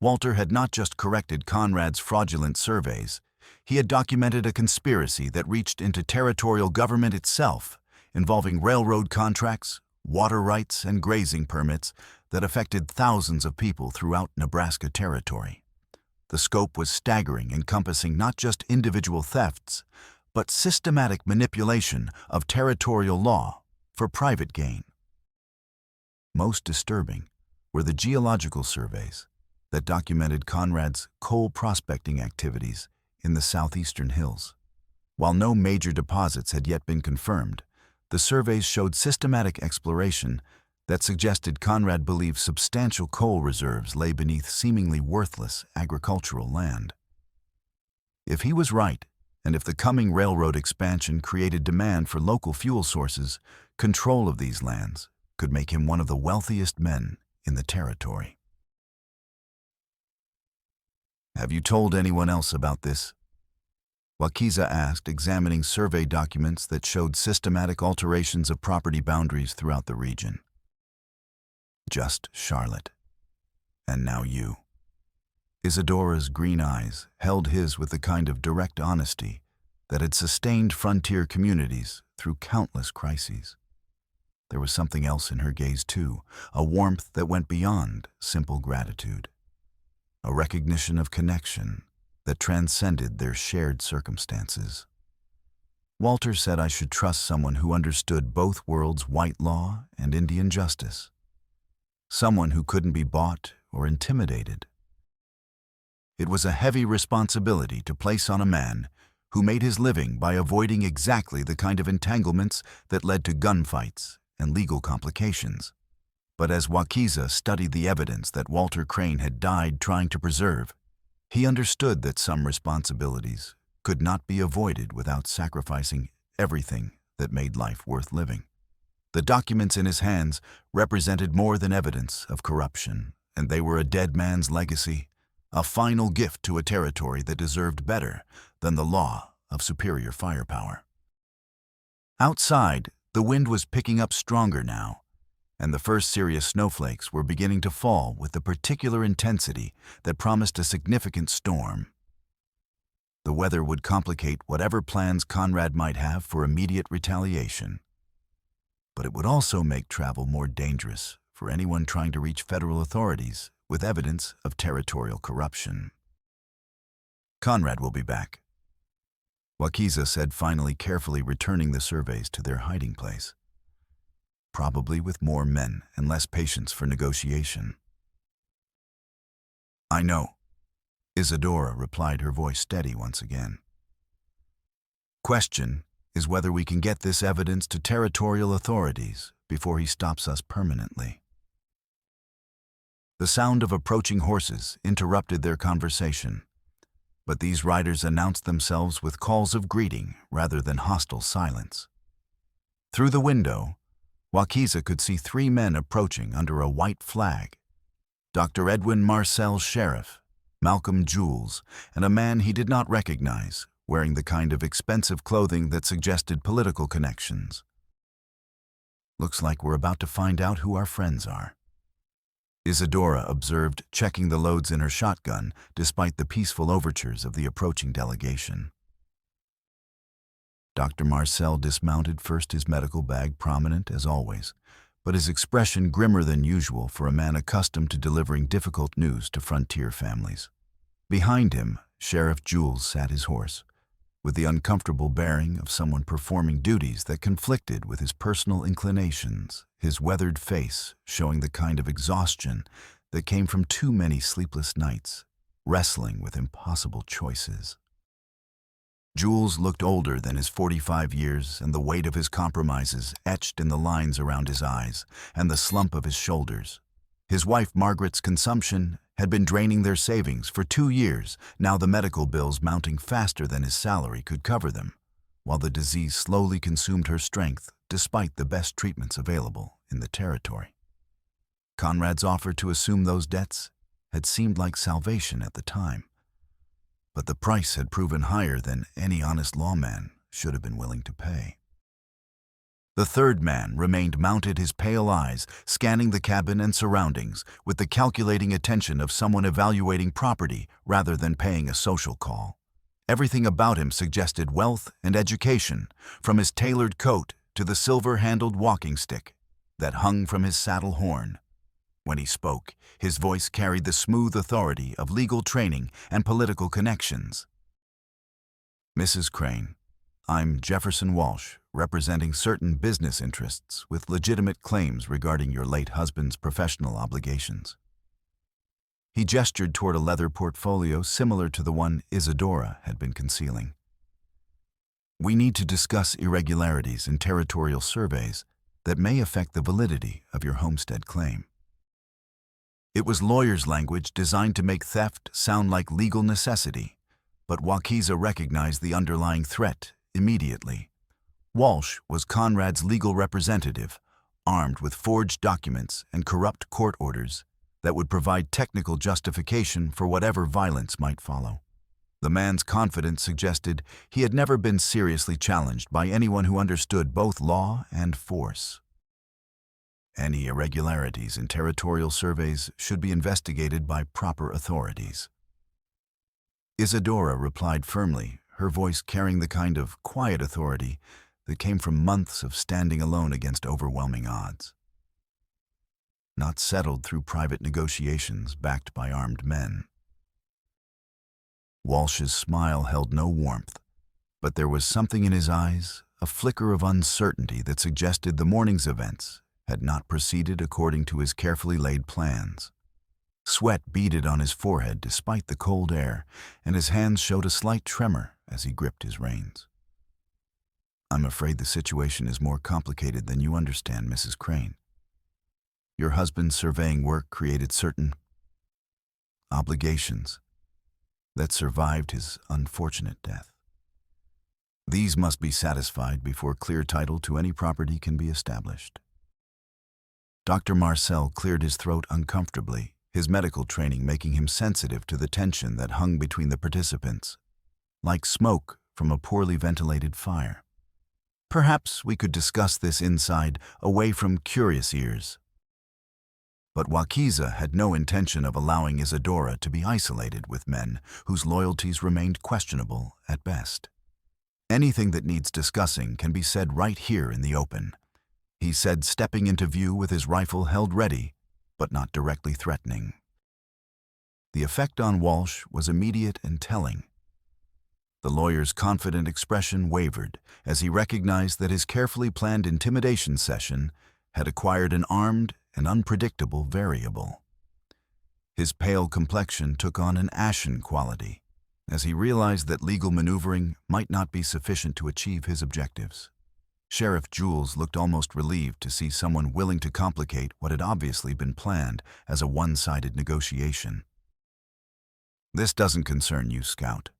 Walter had not just corrected Conrad's fraudulent surveys, he had documented a conspiracy that reached into territorial government itself, involving railroad contracts, water rights, and grazing permits that affected thousands of people throughout Nebraska territory. The scope was staggering, encompassing not just individual thefts, but systematic manipulation of territorial law for private gain. Most disturbing were the geological surveys that documented Conrad's coal prospecting activities in the southeastern hills. While no major deposits had yet been confirmed, the surveys showed systematic exploration that suggested Conrad believed substantial coal reserves lay beneath seemingly worthless agricultural land. If he was right, and if the coming railroad expansion created demand for local fuel sources, control of these lands could make him one of the wealthiest men in the territory. Have you told anyone else about this? Wakiza asked, examining survey documents that showed systematic alterations of property boundaries throughout the region. Just Charlotte. And now you. Isadora's green eyes held his with the kind of direct honesty that had sustained frontier communities through countless crises. There was something else in her gaze too, a warmth that went beyond simple gratitude, a recognition of connection that transcended their shared circumstances. Walter said I should trust someone who understood both worlds' white law and Indian justice, someone who couldn't be bought or intimidated. It was a heavy responsibility to place on a man who made his living by avoiding exactly the kind of entanglements that led to gunfights and legal complications. But as Wakiza studied the evidence that Walter Crane had died trying to preserve, he understood that some responsibilities could not be avoided without sacrificing everything that made life worth living. The documents in his hands represented more than evidence of corruption, and they were a dead man's legacy, a final gift to a territory that deserved better than the law of superior firepower. Outside, the wind was picking up stronger now, and the first serious snowflakes were beginning to fall with the particular intensity that promised a significant storm. The weather would complicate whatever plans Conrad might have for immediate retaliation, but it would also make travel more dangerous for anyone trying to reach federal authorities with evidence of territorial corruption. Conrad will be back, Wakiza said, finally carefully returning the surveys to their hiding place. Probably with more men and less patience for negotiation. I know, Isadora replied, her voice steady once again. Question is whether we can get this evidence to territorial authorities before he stops us permanently. The sound of approaching horses interrupted their conversation, but these riders announced themselves with calls of greeting rather than hostile silence. Through the window, Waukeesa could see three men approaching under a white flag. Dr. Edwin Marcel Sheriff, Malcolm Jules, and a man he did not recognize, wearing the kind of expensive clothing that suggested political connections. Looks like we're about to find out who our friends are, Isadora observed, checking the loads in her shotgun despite the peaceful overtures of the approaching delegation. Dr. Marcel dismounted, first his medical bag prominent as always, but his expression grimmer than usual for a man accustomed to delivering difficult news to frontier families. Behind him, Sheriff Jules sat his horse, with the uncomfortable bearing of someone performing duties that conflicted with his personal inclinations, his weathered face showing the kind of exhaustion that came from too many sleepless nights, wrestling with impossible choices. Jules looked older than his 45 years, and the weight of his compromises etched in the lines around his eyes and the slump of his shoulders. His wife Margaret's consumption had been draining their savings for 2 years, now the medical bills mounting faster than his salary could cover them, while the disease slowly consumed her strength despite the best treatments available in the territory. Conrad's offer to assume those debts had seemed like salvation at the time, but the price had proven higher than any honest lawman should have been willing to pay. The third man remained mounted, his pale eyes scanning the cabin and surroundings with the calculating attention of someone evaluating property rather than paying a social call. Everything about him suggested wealth and education, from his tailored coat to the silver-handled walking stick that hung from his saddle horn. When he spoke, his voice carried the smooth authority of legal training and political connections. Mrs. Crane, I'm Jefferson Walsh, representing certain business interests with legitimate claims regarding your late husband's professional obligations. He gestured toward a leather portfolio similar to the one Isadora had been concealing. We need to discuss irregularities in territorial surveys that may affect the validity of your homestead claim. It was lawyer's language designed to make theft sound like legal necessity, but Waukeesa recognized the underlying threat immediately. Walsh was Conrad's legal representative, armed with forged documents and corrupt court orders that would provide technical justification for whatever violence might follow. The man's confidence suggested he had never been seriously challenged by anyone who understood both law and force. Any irregularities in territorial surveys should be investigated by proper authorities. Isadora replied firmly, her voice carrying the kind of quiet authority that came from months of standing alone against overwhelming odds. Not settled through private negotiations backed by armed men. Walsh's smile held no warmth, but there was something in his eyes, a flicker of uncertainty that suggested the morning's events had not proceeded according to his carefully laid plans. Sweat beaded on his forehead despite the cold air, and his hands showed a slight tremor as he gripped his reins. I'm afraid the situation is more complicated than you understand, Mrs. Crane. Your husband's surveying work created certain obligations that survived his unfortunate death. These must be satisfied before clear title to any property can be established. Dr. Marcel cleared his throat uncomfortably, his medical training making him sensitive to the tension that hung between the participants, like smoke from a poorly ventilated fire. Perhaps we could discuss this inside, away from curious ears. But Waukeesa had no intention of allowing Isadora to be isolated with men whose loyalties remained questionable at best. Anything that needs discussing can be said right here in the open, he said, stepping into view with his rifle held ready, but not directly threatening. The effect on Walsh was immediate and telling. The lawyer's confident expression wavered as he recognized that his carefully planned intimidation session had acquired an armed and unpredictable variable. His pale complexion took on an ashen quality as he realized that legal maneuvering might not be sufficient to achieve his objectives. Sheriff Jules looked almost relieved to see someone willing to complicate what had obviously been planned as a one-sided negotiation. This doesn't concern you, Scout.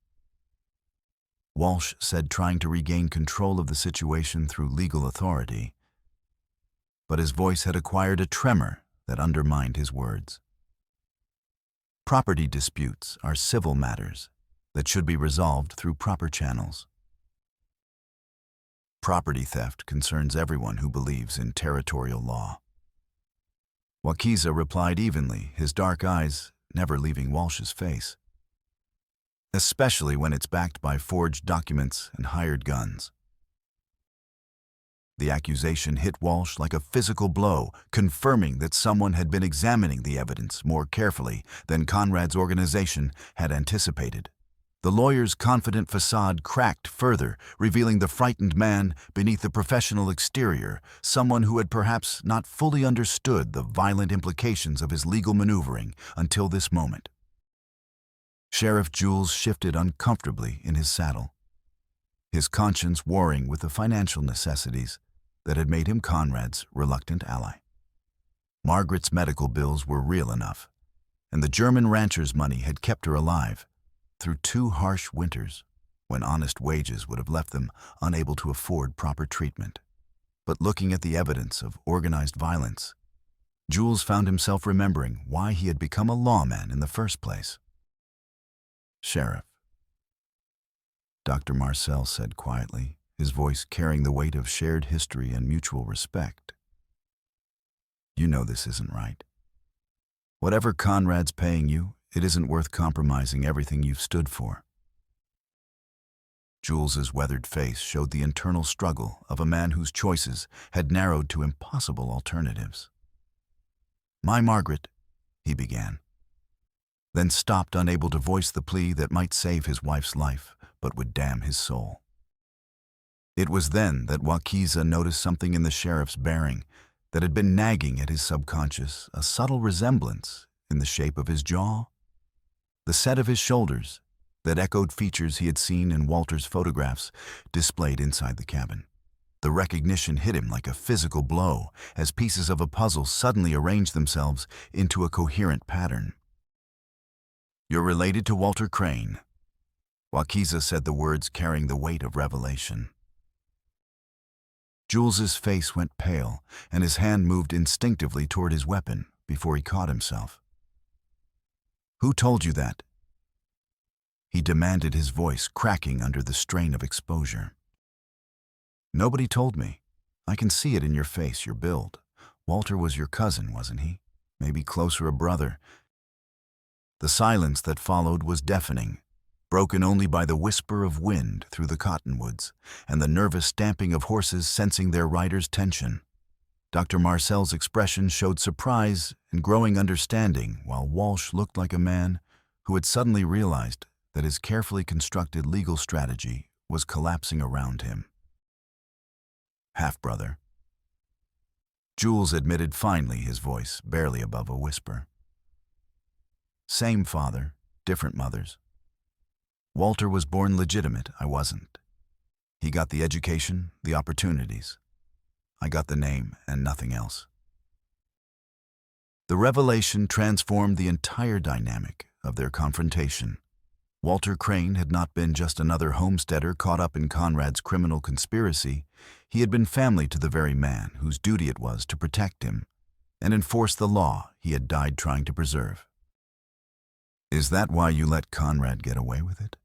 Walsh said, trying to regain control of the situation through legal authority. But his voice had acquired a tremor that undermined his words. Property disputes are civil matters that should be resolved through proper channels. Property theft concerns everyone who believes in territorial law. Wakiza replied evenly, his dark eyes never leaving Walsh's face. Especially when it's backed by forged documents and hired guns. The accusation hit Walsh like a physical blow, confirming that someone had been examining the evidence more carefully than Conrad's organization had anticipated. The lawyer's confident facade cracked further, revealing the frightened man beneath the professional exterior, someone who had perhaps not fully understood the violent implications of his legal maneuvering until this moment. Sheriff Jules shifted uncomfortably in his saddle, his conscience warring with the financial necessities that had made him Conrad's reluctant ally. Margaret's medical bills were real enough, and the German rancher's money had kept her alive through 2 harsh winters when honest wages would have left them unable to afford proper treatment. But looking at the evidence of organized violence, Jules found himself remembering why he had become a lawman in the first place. "Sheriff," Dr. Marcel said quietly, his voice carrying the weight of shared history and mutual respect. "You know this isn't right. Whatever Conrad's paying you, it isn't worth compromising everything you've stood for." Jules's weathered face showed the internal struggle of a man whose choices had narrowed to impossible alternatives. "My Margaret," he began, then stopped, unable to voice the plea that might save his wife's life but would damn his soul. It was then that Wakiza noticed something in the sheriff's bearing that had been nagging at his subconscious, a subtle resemblance in the shape of his jaw, the set of his shoulders that echoed features he had seen in Walter's photographs displayed inside the cabin. The recognition hit him like a physical blow as pieces of a puzzle suddenly arranged themselves into a coherent pattern. "You're related to Walter Crane," Wakiza said, the words carrying the weight of revelation. Jules's face went pale, and his hand moved instinctively toward his weapon before he caught himself. "Who told you that?" he demanded, his voice cracking under the strain of exposure. "Nobody told me. I can see it in your face, your build. Walter was your cousin, wasn't he? Maybe closer a brother." The silence that followed was deafening, broken only by the whisper of wind through the cottonwoods and the nervous stamping of horses sensing their riders' tension. Dr. Marcel's expression showed surprise and growing understanding, while Walsh looked like a man who had suddenly realized that his carefully constructed legal strategy was collapsing around him. "Half-brother," Jules admitted finally, his voice barely above a whisper. "Same father, different mothers. Walter was born legitimate, I wasn't. He got the education, the opportunities. I got the name and nothing else." The revelation transformed the entire dynamic of their confrontation. Walter Crane had not been just another homesteader caught up in Conrad's criminal conspiracy. He had been family to the very man whose duty it was to protect him and enforce the law he had died trying to preserve. "Is that why you let Conrad get away with it?"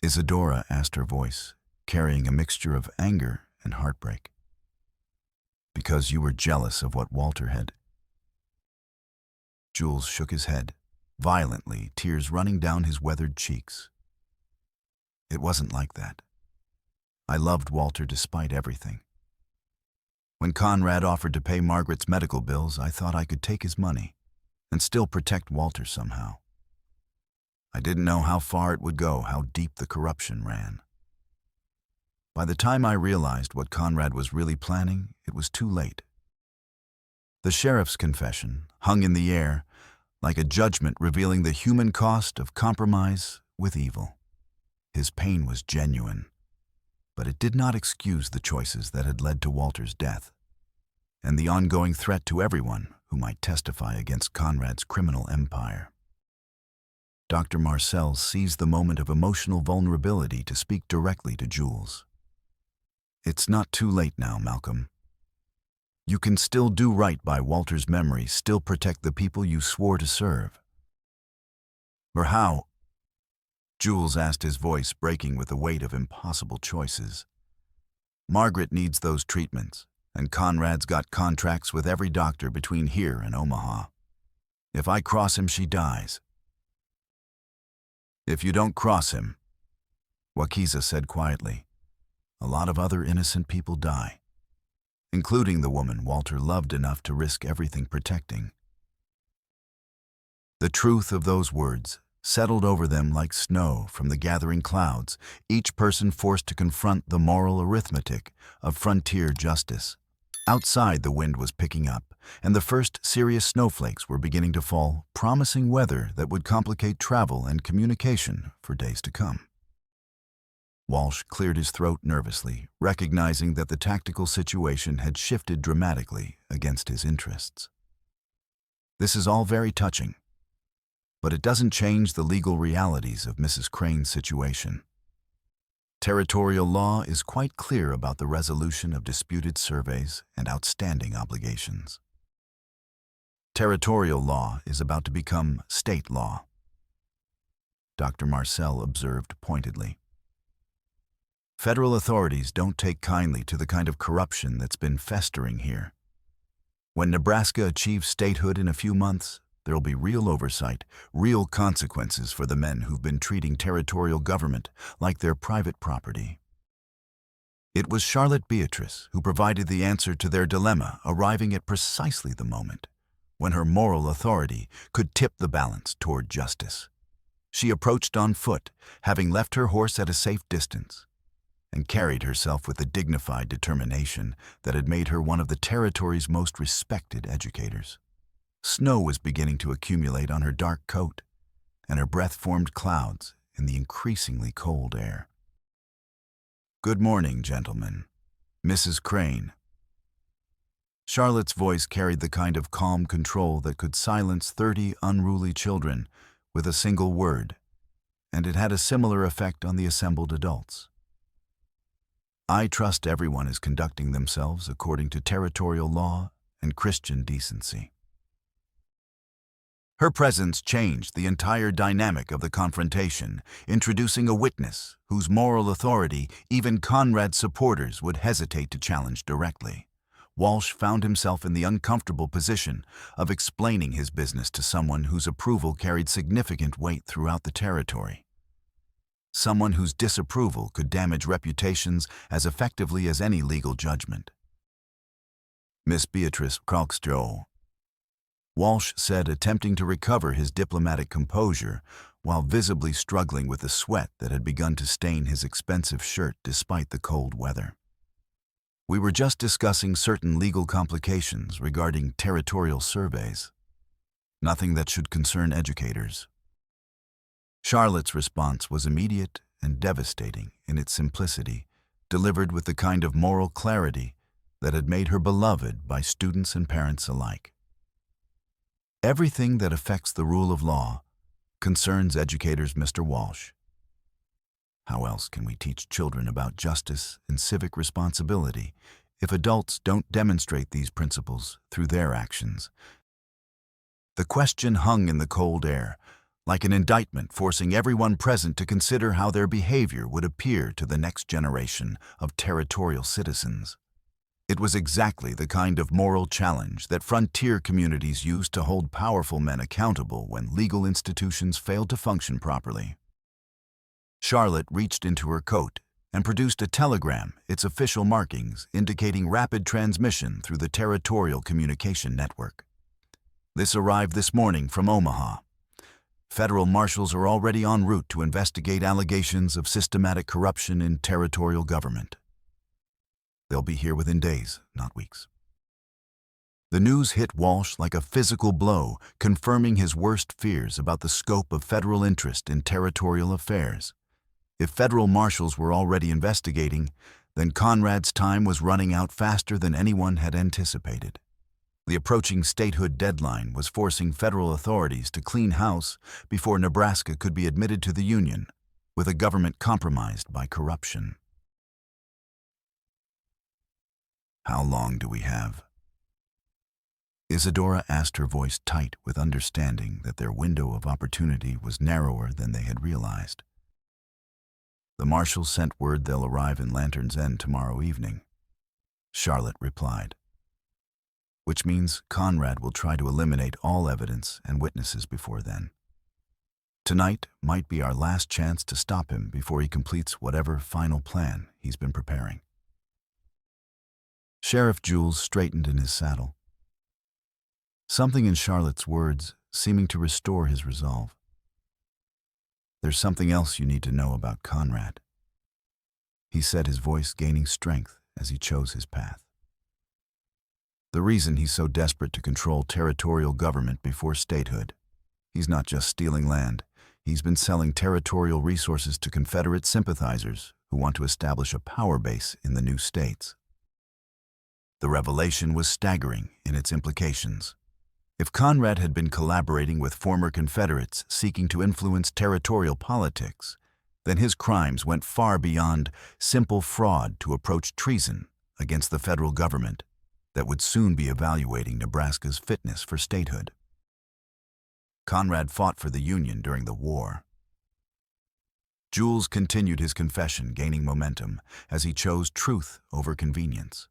Isadora asked, her voice carrying a mixture of anger and heartbreak. "Because you were jealous of what Walter had." Jules shook his head violently, tears running down his weathered cheeks. "It wasn't like that. I loved Walter despite everything. When Conrad offered to pay Margaret's medical bills, I thought I could take his money and still protect Walter somehow. I didn't know how far it would go, how deep the corruption ran. By the time I realized what Conrad was really planning, it was too late." The sheriff's confession hung in the air like a judgment revealing the human cost of compromise with evil. His pain was genuine, but it did not excuse the choices that had led to Walter's death and the ongoing threat to everyone who might testify against Conrad's criminal empire. Dr. Marcel seized the moment of emotional vulnerability to speak directly to Jules. "It's not too late now, Malcolm. You can still do right by Walter's memory, still protect the people you swore to serve." "Or how?" Jules asked, his voice breaking with the weight of impossible choices. "Margaret needs those treatments, and Conrad's got contracts with every doctor between here and Omaha. If I cross him, she dies." "If you don't cross him," Wakiza said quietly, "a lot of other innocent people die, including the woman Walter loved enough to risk everything protecting." The truth of those words settled over them like snow from the gathering clouds, each person forced to confront the moral arithmetic of frontier justice. Outside, the wind was picking up, and the first serious snowflakes were beginning to fall, promising weather that would complicate travel and communication for days to come. Walsh cleared his throat nervously, recognizing that the tactical situation had shifted dramatically against his interests. "This is all very touching, but it doesn't change the legal realities of Mrs. Crane's situation. Territorial law is quite clear about the resolution of disputed surveys and outstanding obligations. Territorial law is about to become state law," Dr. Marcel observed pointedly. "Federal authorities don't take kindly to the kind of corruption that's been festering here. When Nebraska achieves statehood in a few months, there'll be real oversight, real consequences for the men who've been treating territorial government like their private property." It was Charlotte Beatrice who provided the answer to their dilemma, arriving at precisely the moment when her moral authority could tip the balance toward justice. She approached on foot, having left her horse at a safe distance, and carried herself with the dignified determination that had made her one of the territory's most respected educators. Snow was beginning to accumulate on her dark coat, and her breath formed clouds in the increasingly cold air. "Good morning, gentlemen. Mrs. Crane." Charlotte's voice carried the kind of calm control that could silence 30 unruly children with a single word, and it had a similar effect on the assembled adults. "I trust everyone is conducting themselves according to territorial law and Christian decency." Her presence changed the entire dynamic of the confrontation, introducing a witness whose moral authority even Conrad's supporters would hesitate to challenge directly. Walsh found himself in the uncomfortable position of explaining his business to someone whose approval carried significant weight throughout the territory. Someone whose disapproval could damage reputations as effectively as any legal judgment. "Miss Beatrice Kralkstro," Walsh said, attempting to recover his diplomatic composure while visibly struggling with the sweat that had begun to stain his expensive shirt despite the cold weather. "We were just discussing certain legal complications regarding territorial surveys. Nothing that should concern educators." Charlotte's response was immediate and devastating in its simplicity, delivered with the kind of moral clarity that had made her beloved by students and parents alike. "Everything that affects the rule of law concerns educators, Mr. Walsh. How else can we teach children about justice and civic responsibility if adults don't demonstrate these principles through their actions?" The question hung in the cold air, like an indictment forcing everyone present to consider how their behavior would appear to the next generation of territorial citizens. It was exactly the kind of moral challenge that frontier communities use to hold powerful men accountable when legal institutions failed to function properly. Charlotte reached into her coat and produced a telegram, its official markings indicating rapid transmission through the territorial communication network. "This arrived this morning from Omaha. Federal marshals are already en route to investigate allegations of systematic corruption in territorial government. They'll be here within days, not weeks." The news hit Walsh like a physical blow, confirming his worst fears about the scope of federal interest in territorial affairs. If federal marshals were already investigating, then Conrad's time was running out faster than anyone had anticipated. The approaching statehood deadline was forcing federal authorities to clean house before Nebraska could be admitted to the Union, with a government compromised by corruption. How long do we have? Isadora asked, her voice tight with understanding that their window of opportunity was narrower than they had realized. The marshal sent word they'll arrive in Lantern's End tomorrow evening, Charlotte replied. Which means Conrad will try to eliminate all evidence and witnesses before then. Tonight might be our last chance to stop him before he completes whatever final plan he's been preparing. Sheriff Jules straightened in his saddle, something in Charlotte's words seeming to restore his resolve. There's something else you need to know about Conrad, he said, his voice gaining strength as he chose his path. The reason he's so desperate to control territorial government before statehood. He's not just stealing land. He's been selling territorial resources to Confederate sympathizers who want to establish a power base in the new states. The revelation was staggering in its implications. If Conrad had been collaborating with former Confederates seeking to influence territorial politics, then his crimes went far beyond simple fraud to approach treason against the federal government that would soon be evaluating Nebraska's fitness for statehood. Conrad fought for the Union during the war. Jules continued his confession, gaining momentum as he chose truth over convenience.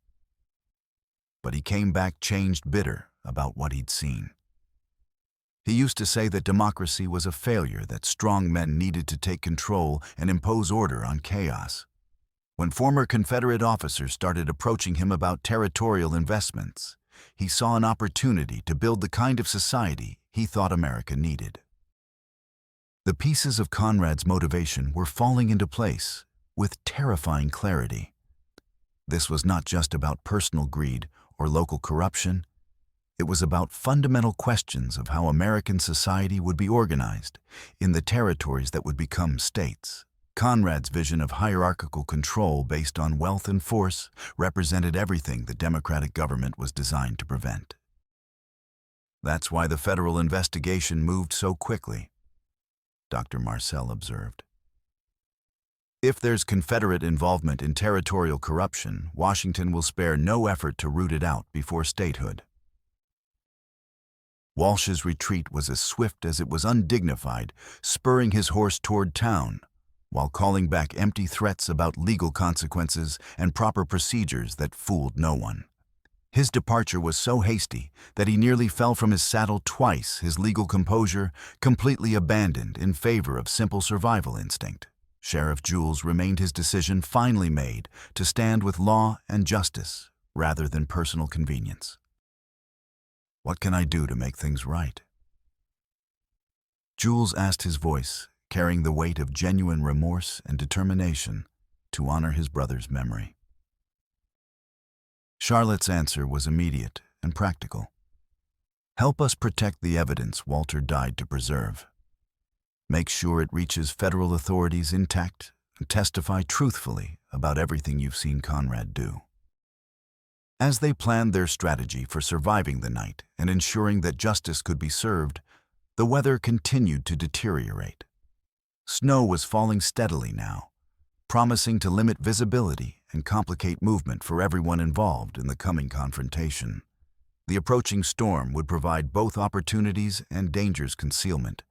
But he came back changed, bitter about what he'd seen. He used to say that democracy was a failure, that strong men needed to take control and impose order on chaos. When former Confederate officers started approaching him about territorial investments, he saw an opportunity to build the kind of society he thought America needed. The pieces of Conrad's motivation were falling into place with terrifying clarity. This was not just about personal greed or local corruption. It was about fundamental questions of how American society would be organized in the territories that would become states. Conrad's vision of hierarchical control based on wealth and force represented everything the democratic government was designed to prevent. That's why the federal investigation moved so quickly, Dr. Marcel observed. If there's Confederate involvement in territorial corruption, Washington will spare no effort to root it out before statehood. Walsh's retreat was as swift as it was undignified, spurring his horse toward town, while calling back empty threats about legal consequences and proper procedures that fooled no one. His departure was so hasty that he nearly fell from his saddle twice, his legal composure completely abandoned in favor of simple survival instinct. Sheriff Jules remained his decision finally made to stand with law and justice rather than personal convenience. What can I do to make things right? Jules asked, his voice carrying the weight of genuine remorse and determination to honor his brother's memory. Charlotte's answer was immediate and practical. Help us protect the evidence Walter died to preserve. Make sure it reaches federal authorities intact and testify truthfully about everything you've seen Conrad do. As they planned their strategy for surviving the night and ensuring that justice could be served, the weather continued to deteriorate. Snow was falling steadily now, promising to limit visibility and complicate movement for everyone involved in the coming confrontation. The approaching storm would provide both opportunities and danger's concealment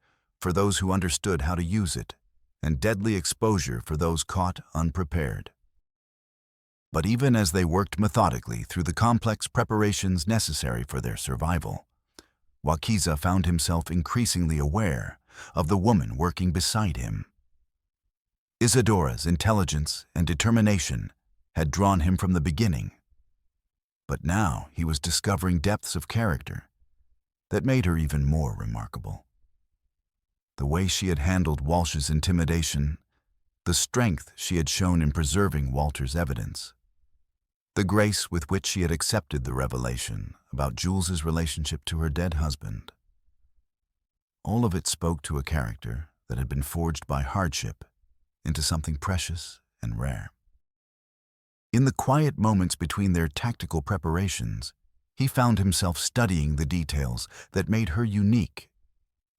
for those who understood how to use it, and deadly exposure for those caught unprepared. But even as they worked methodically through the complex preparations necessary for their survival, Wakiza found himself increasingly aware of the woman working beside him. Isadora's intelligence and determination had drawn him from the beginning, but now he was discovering depths of character that made her even more remarkable. The way she had handled Walsh's intimidation, the strength she had shown in preserving Walter's evidence, the grace with which she had accepted the revelation about Jules's relationship to her dead husband. All of it spoke to a character that had been forged by hardship into something precious and rare. In the quiet moments between their tactical preparations, He found himself studying the details that made her unique.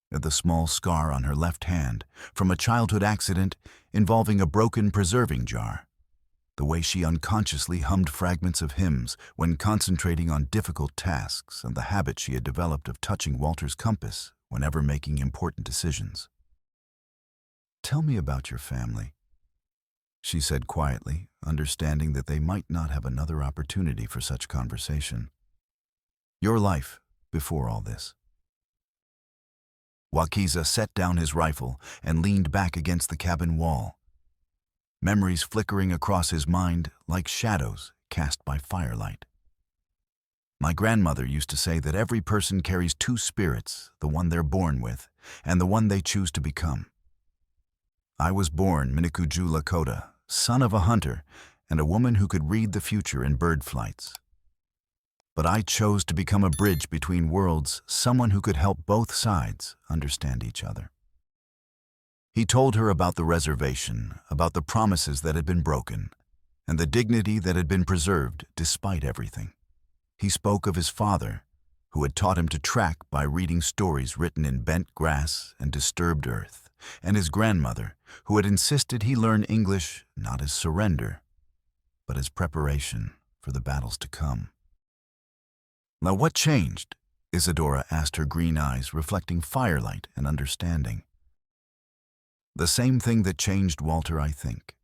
The small scar on her left hand from a childhood accident involving a broken preserving jar. The way she unconsciously hummed fragments of hymns when concentrating on difficult tasks, and the habit she had developed of touching Walter's compass whenever making important decisions. "Tell me about your family," she said quietly, understanding that they might not have another opportunity for such conversation. "Your life before all this." Wakiza set down his rifle and leaned back against the cabin wall, memories flickering across his mind like shadows cast by firelight. "My grandmother used to say that every person carries two spirits, the one they're born with and the one they choose to become. I was born Minikuju Lakota, son of a hunter and a woman who could read the future in bird flights. But I chose to become a bridge between worlds, someone who could help both sides understand each other." He told her about the reservation, about the promises that had been broken, and the dignity that had been preserved despite everything. He spoke of his father, who had taught him to track by reading stories written in bent grass and disturbed earth, and his grandmother, who had insisted he learn English not as surrender, but as preparation for the battles to come. "Now what changed?" Isadora asked, her green eyes reflecting firelight and understanding. "The same thing that changed Walter, I think.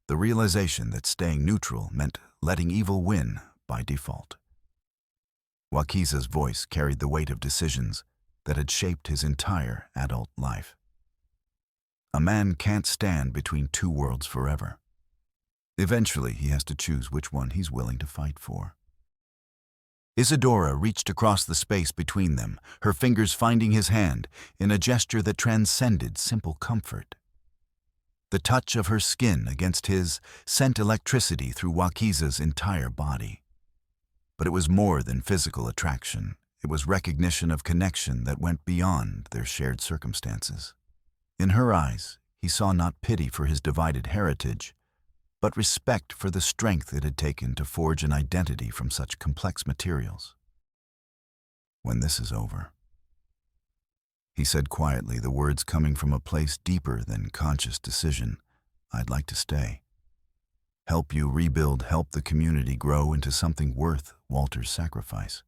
The realization that staying neutral meant letting evil win by default." Wakiza's voice carried the weight of decisions that had shaped his entire adult life. A man can't stand between two worlds forever. Eventually, he has to choose which one he's willing to fight for. Isadora reached across the space between them, her fingers finding his hand in a gesture that transcended simple comfort. The touch of her skin against his sent electricity through Wakiza's entire body. But it was more than physical attraction. It was recognition of connection that went beyond their shared circumstances. In her eyes, he saw not pity for his divided heritage, but respect for the strength it had taken to forge an identity from such complex materials. "When this is over," he said quietly, the words coming from a place deeper than conscious decision, "I'd like to stay. Help you rebuild, help the community grow into something worth Walter's sacrifice."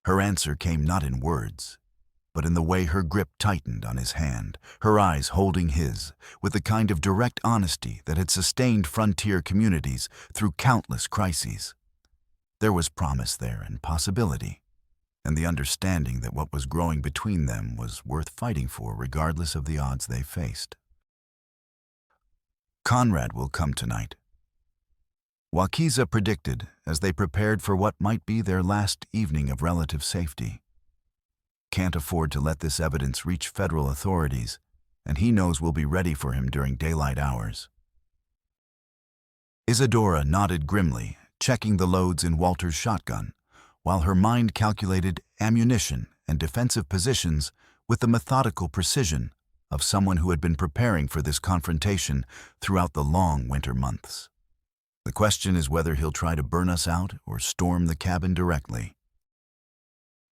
Her answer came not in words, but in the way her grip tightened on his hand, her eyes holding his, with the kind of direct honesty that had sustained frontier communities through countless crises. There was promise there and possibility, and the understanding that what was growing between them was worth fighting for regardless of the odds they faced. "Conrad will come tonight," Wakiza predicted as they prepared for what might be their last evening of relative safety. "Can't afford to let this evidence reach federal authorities, and he knows we'll be ready for him during daylight hours." Isadora nodded grimly, checking the loads in Walter's shotgun, while her mind calculated ammunition and defensive positions with the methodical precision of someone who had been preparing for this confrontation throughout the long winter months. "The question is whether he'll try to burn us out or storm the cabin directly."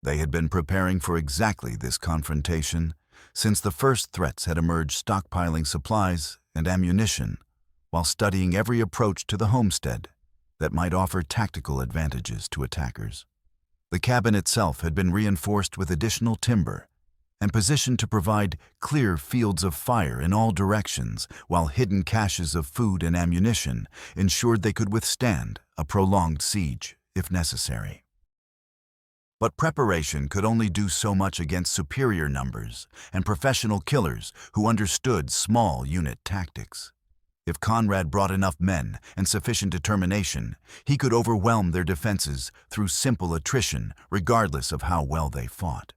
They had been preparing for exactly this confrontation since the first threats had emerged, stockpiling supplies and ammunition while studying every approach to the homestead that might offer tactical advantages to attackers. The cabin itself had been reinforced with additional timber and positioned to provide clear fields of fire in all directions, while hidden caches of food and ammunition ensured they could withstand a prolonged siege if necessary. But preparation could only do so much against superior numbers and professional killers who understood small unit tactics. If Conrad brought enough men and sufficient determination, he could overwhelm their defenses through simple attrition, regardless of how well they fought.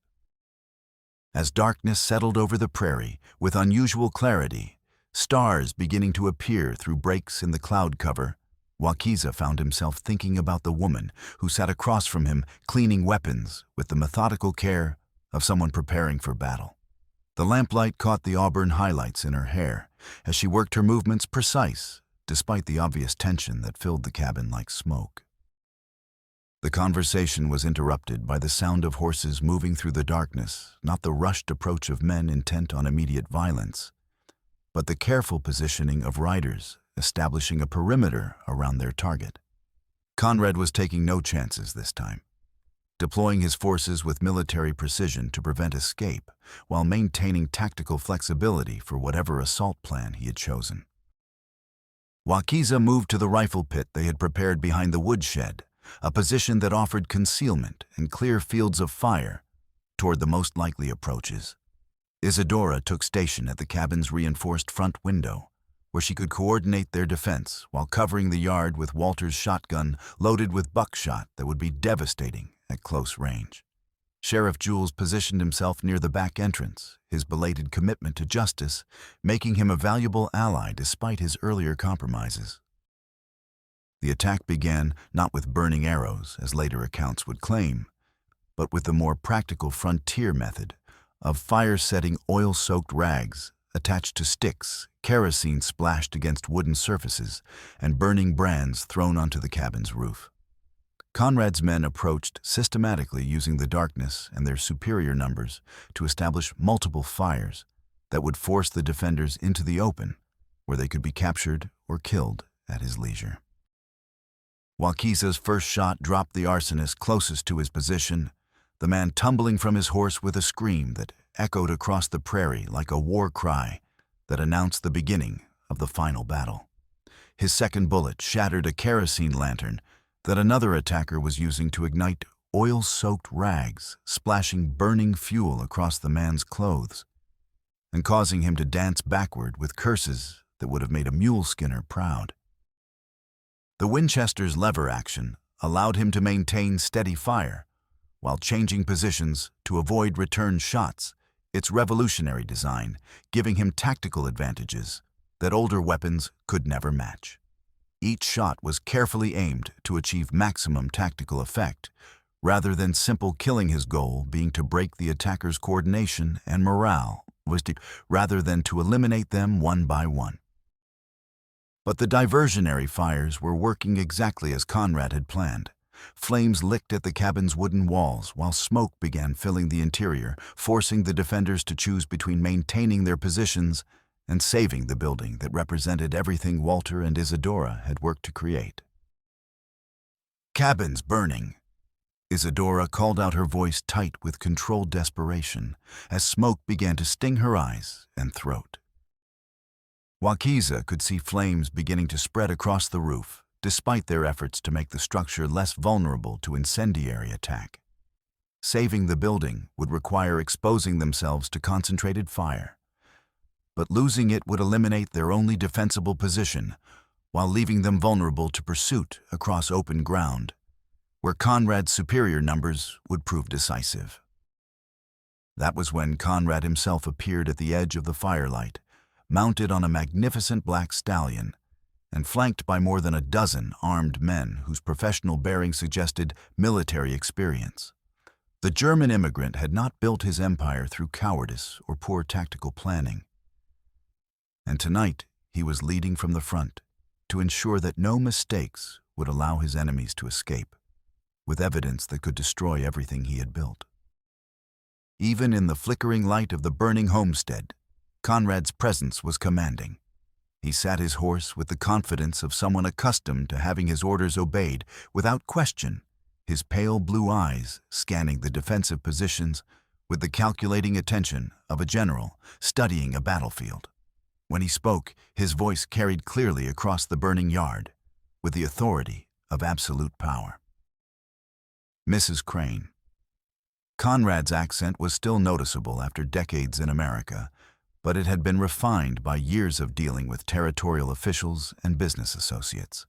As darkness settled over the prairie with unusual clarity, stars beginning to appear through breaks in the cloud cover, Wakiza found himself thinking about the woman who sat across from him, cleaning weapons with the methodical care of someone preparing for battle. The lamplight caught the auburn highlights in her hair as she worked her movements precise, despite the obvious tension that filled the cabin like smoke. The conversation was interrupted by the sound of horses moving through the darkness, not the rushed approach of men intent on immediate violence, but the careful positioning of riders, establishing a perimeter around their target. Conrad was taking no chances this time, deploying his forces with military precision to prevent escape, while maintaining tactical flexibility for whatever assault plan he had chosen. Wakiza moved to the rifle pit they had prepared behind the woodshed, a position that offered concealment and clear fields of fire toward the most likely approaches. Isadora took station at the cabin's reinforced front window, where she could coordinate their defense while covering the yard with Walter's shotgun loaded with buckshot that would be devastating at close range. Sheriff Jules positioned himself near the back entrance, his belated commitment to justice making him a valuable ally despite his earlier compromises. The attack began not with burning arrows, as later accounts would claim, but with the more practical frontier method of fire-setting oil-soaked rags attached to sticks, kerosene splashed against wooden surfaces, and burning brands thrown onto the cabin's roof. Conrad's men approached systematically using the darkness and their superior numbers to establish multiple fires that would force the defenders into the open, where they could be captured or killed at his leisure. Wakiza's first shot dropped the arsonist closest to his position, the man tumbling from his horse with a scream that echoed across the prairie like a war cry that announced the beginning of the final battle. His second bullet shattered a kerosene lantern that another attacker was using to ignite oil-soaked rags, splashing burning fuel across the man's clothes and causing him to dance backward with curses that would have made a mule skinner proud. The Winchester's lever action allowed him to maintain steady fire while changing positions to avoid return shots, its revolutionary design giving him tactical advantages that older weapons could never match. Each shot was carefully aimed to achieve maximum tactical effect, rather than simple killing, his goal being to break the attacker's coordination and morale, rather than to eliminate them one by one. But the diversionary fires were working exactly as Conrad had planned. Flames licked at the cabin's wooden walls while smoke began filling the interior, forcing the defenders to choose between maintaining their positions and saving the building that represented everything Walter and Isadora had worked to create. "Cabin's burning," Isadora called out, her voice tight with controlled desperation, as smoke began to sting her eyes and throat. Wakiza could see flames beginning to spread across the roof, despite their efforts to make the structure less vulnerable to incendiary attack. Saving the building would require exposing themselves to concentrated fire, but losing it would eliminate their only defensible position while leaving them vulnerable to pursuit across open ground, where Conrad's superior numbers would prove decisive. That was when Conrad himself appeared at the edge of the firelight, mounted on a magnificent black stallion, and flanked by more than a dozen armed men whose professional bearing suggested military experience. The German immigrant had not built his empire through cowardice or poor tactical planning. And tonight he was leading from the front to ensure that no mistakes would allow his enemies to escape, with evidence that could destroy everything he had built. Even in the flickering light of the burning homestead, Conrad's presence was commanding. He sat his horse with the confidence of someone accustomed to having his orders obeyed without question, his pale blue eyes scanning the defensive positions with the calculating attention of a general studying a battlefield. When he spoke, his voice carried clearly across the burning yard, with the authority of absolute power. "Mrs. Crane." Conrad's accent was still noticeable after decades in America, but it had been refined by years of dealing with territorial officials and business associates.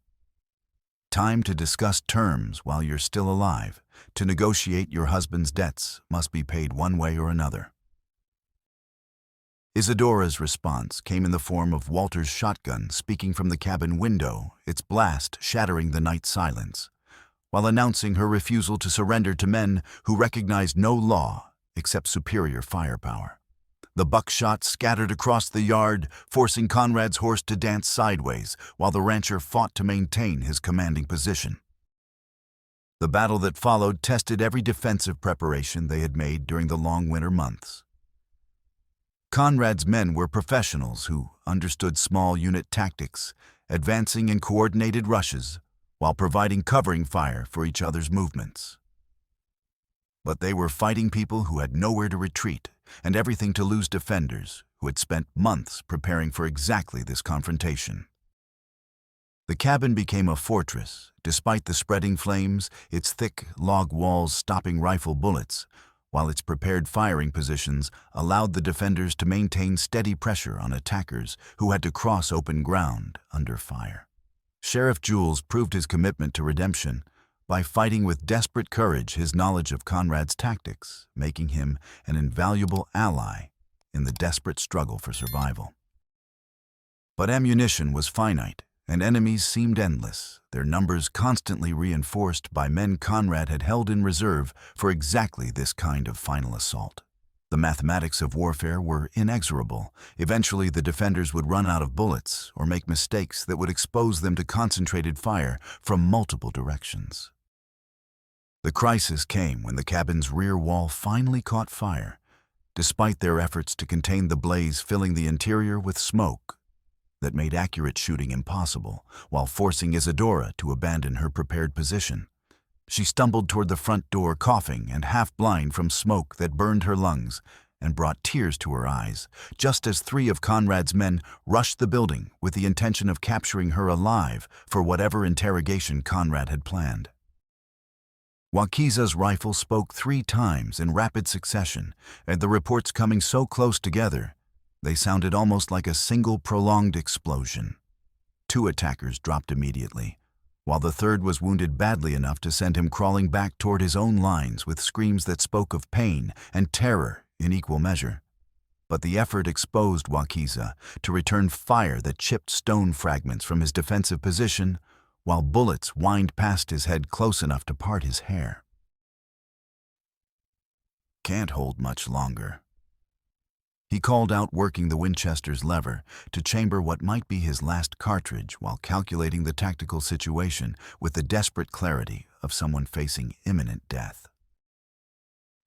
"Time to discuss terms while you're still alive. To negotiate your husband's debts must be paid one way or another." Isadora's response came in the form of Walter's shotgun speaking from the cabin window, its blast shattering the night silence, while announcing her refusal to surrender to men who recognized no law except superior firepower. The buckshot scattered across the yard, forcing Conrad's horse to dance sideways while the rancher fought to maintain his commanding position. The battle that followed tested every defensive preparation they had made during the long winter months. Conrad's men were professionals who understood small unit tactics, advancing in coordinated rushes while providing covering fire for each other's movements. But they were fighting people who had nowhere to retreat and everything to lose, defenders who had spent months preparing for exactly this confrontation. The cabin became a fortress, despite the spreading flames, its thick log walls stopping rifle bullets, while its prepared firing positions allowed the defenders to maintain steady pressure on attackers who had to cross open ground under fire. Sheriff Jules proved his commitment to redemption by fighting with desperate courage his knowledge of Conrad's tactics, making him an invaluable ally in the desperate struggle for survival. But ammunition was finite, and enemies seemed endless, their numbers constantly reinforced by men Conrad had held in reserve for exactly this kind of final assault. The mathematics of warfare were inexorable. Eventually, the defenders would run out of bullets or make mistakes that would expose them to concentrated fire from multiple directions. The crisis came when the cabin's rear wall finally caught fire, despite their efforts to contain the blaze filling the interior with smoke that made accurate shooting impossible, while forcing Isadora to abandon her prepared position. She stumbled toward the front door, coughing and half-blind from smoke that burned her lungs and brought tears to her eyes, just as 3 of Conrad's men rushed the building with the intention of capturing her alive for whatever interrogation Conrad had planned. Wakiza's rifle spoke 3 times in rapid succession, and the reports coming so close together, they sounded almost like a single prolonged explosion. 2 attackers dropped immediately, while the third was wounded badly enough to send him crawling back toward his own lines with screams that spoke of pain and terror in equal measure. But the effort exposed Wakiza to return fire that chipped stone fragments from his defensive position, while bullets whined past his head close enough to part his hair. Can't hold much longer. He called out, working the Winchester's lever to chamber what might be his last cartridge while calculating the tactical situation with the desperate clarity of someone facing imminent death.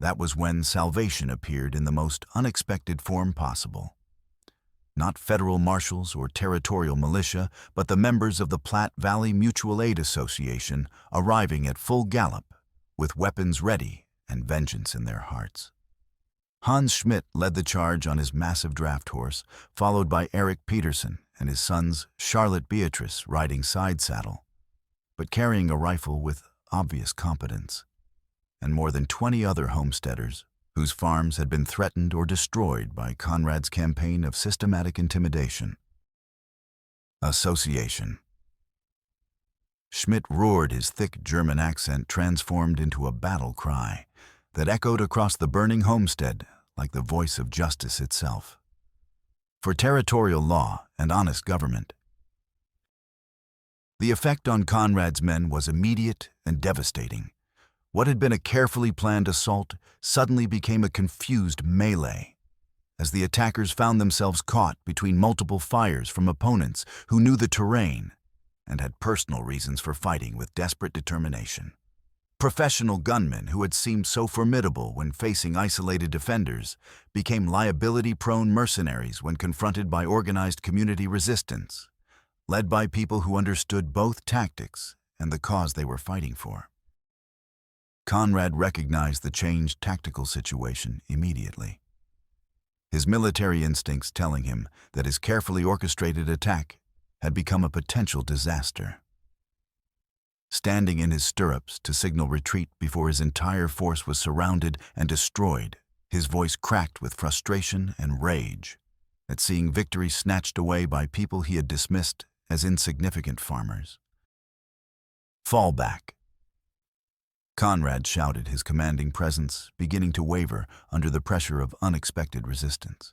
That was when salvation appeared in the most unexpected form possible. Not federal marshals or territorial militia, but the members of the Platte Valley Mutual Aid Association arriving at full gallop, with weapons ready and vengeance in their hearts. Hans Schmidt led the charge on his massive draft horse, followed by Eric Peterson and his sons Charlotte Beatrice riding side saddle, but carrying a rifle with obvious competence, and more than 20 other homesteaders whose farms had been threatened or destroyed by Conrad's campaign of systematic intimidation. Association. Schmidt roared, his thick German accent transformed into a battle cry that echoed across the burning homestead like the voice of justice itself. For territorial law and honest government. The effect on Conrad's men was immediate and devastating. What had been a carefully planned assault suddenly became a confused melee, as the attackers found themselves caught between multiple fires from opponents who knew the terrain and had personal reasons for fighting with desperate determination. Professional gunmen who had seemed so formidable when facing isolated defenders became liability-prone mercenaries when confronted by organized community resistance, led by people who understood both tactics and the cause they were fighting for. Conrad recognized the changed tactical situation immediately, his military instincts telling him that his carefully orchestrated attack had become a potential disaster. Standing in his stirrups to signal retreat before his entire force was surrounded and destroyed, his voice cracked with frustration and rage at seeing victory snatched away by people he had dismissed as insignificant farmers. "Fall back." Conrad shouted, his commanding presence beginning to waver under the pressure of unexpected resistance.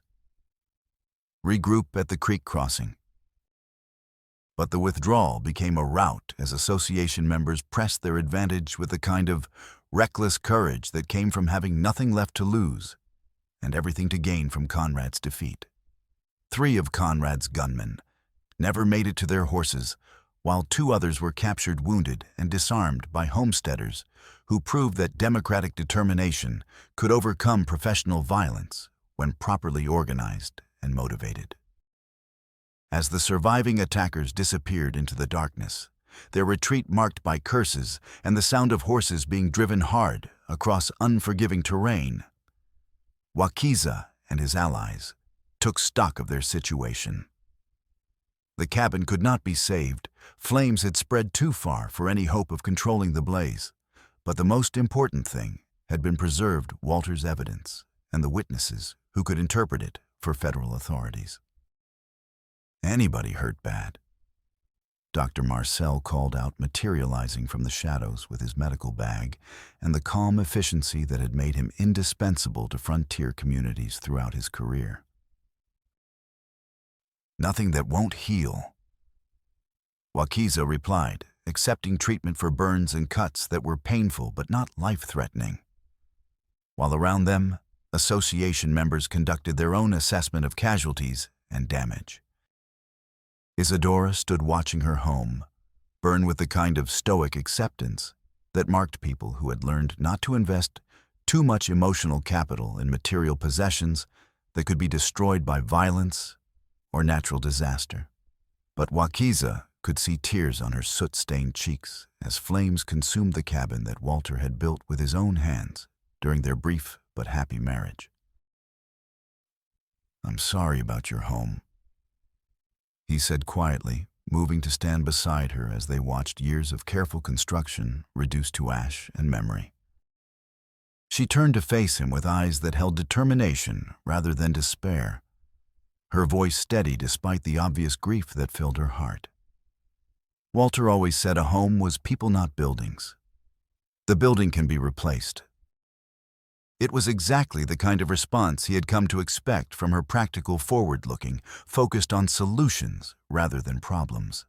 "Regroup at the creek crossing." But the withdrawal became a rout as association members pressed their advantage with the kind of reckless courage that came from having nothing left to lose and everything to gain from Conrad's defeat. 3 of Conrad's gunmen never made it to their horses, while 2 others were captured wounded and disarmed by homesteaders who proved that democratic determination could overcome professional violence when properly organized and motivated. As the surviving attackers disappeared into the darkness, their retreat marked by curses and the sound of horses being driven hard across unforgiving terrain, Wakiza and his allies took stock of their situation. The cabin could not be saved. Flames had spread too far for any hope of controlling the blaze. But the most important thing had been preserved: Walter's evidence and the witnesses who could interpret it for federal authorities. Anybody hurt bad? Dr. Marcel called out, materializing from the shadows with his medical bag and the calm efficiency that had made him indispensable to frontier communities throughout his career. Nothing that won't heal. Wakiza replied, accepting treatment for burns and cuts that were painful but not life-threatening. While around them, association members conducted their own assessment of casualties and damage. Isadora stood watching her home burn with the kind of stoic acceptance that marked people who had learned not to invest too much emotional capital in material possessions that could be destroyed by violence or natural disaster. But Wakiza could see tears on her soot-stained cheeks as flames consumed the cabin that Walter had built with his own hands during their brief but happy marriage. "I'm sorry about your home," he said quietly, moving to stand beside her as they watched years of careful construction reduced to ash and memory. She turned to face him with eyes that held determination rather than despair, her voice steady despite the obvious grief that filled her heart. Walter always said a home was people, not buildings. The building can be replaced. It was exactly the kind of response he had come to expect from her, practical, forward-looking, focused on solutions rather than problems.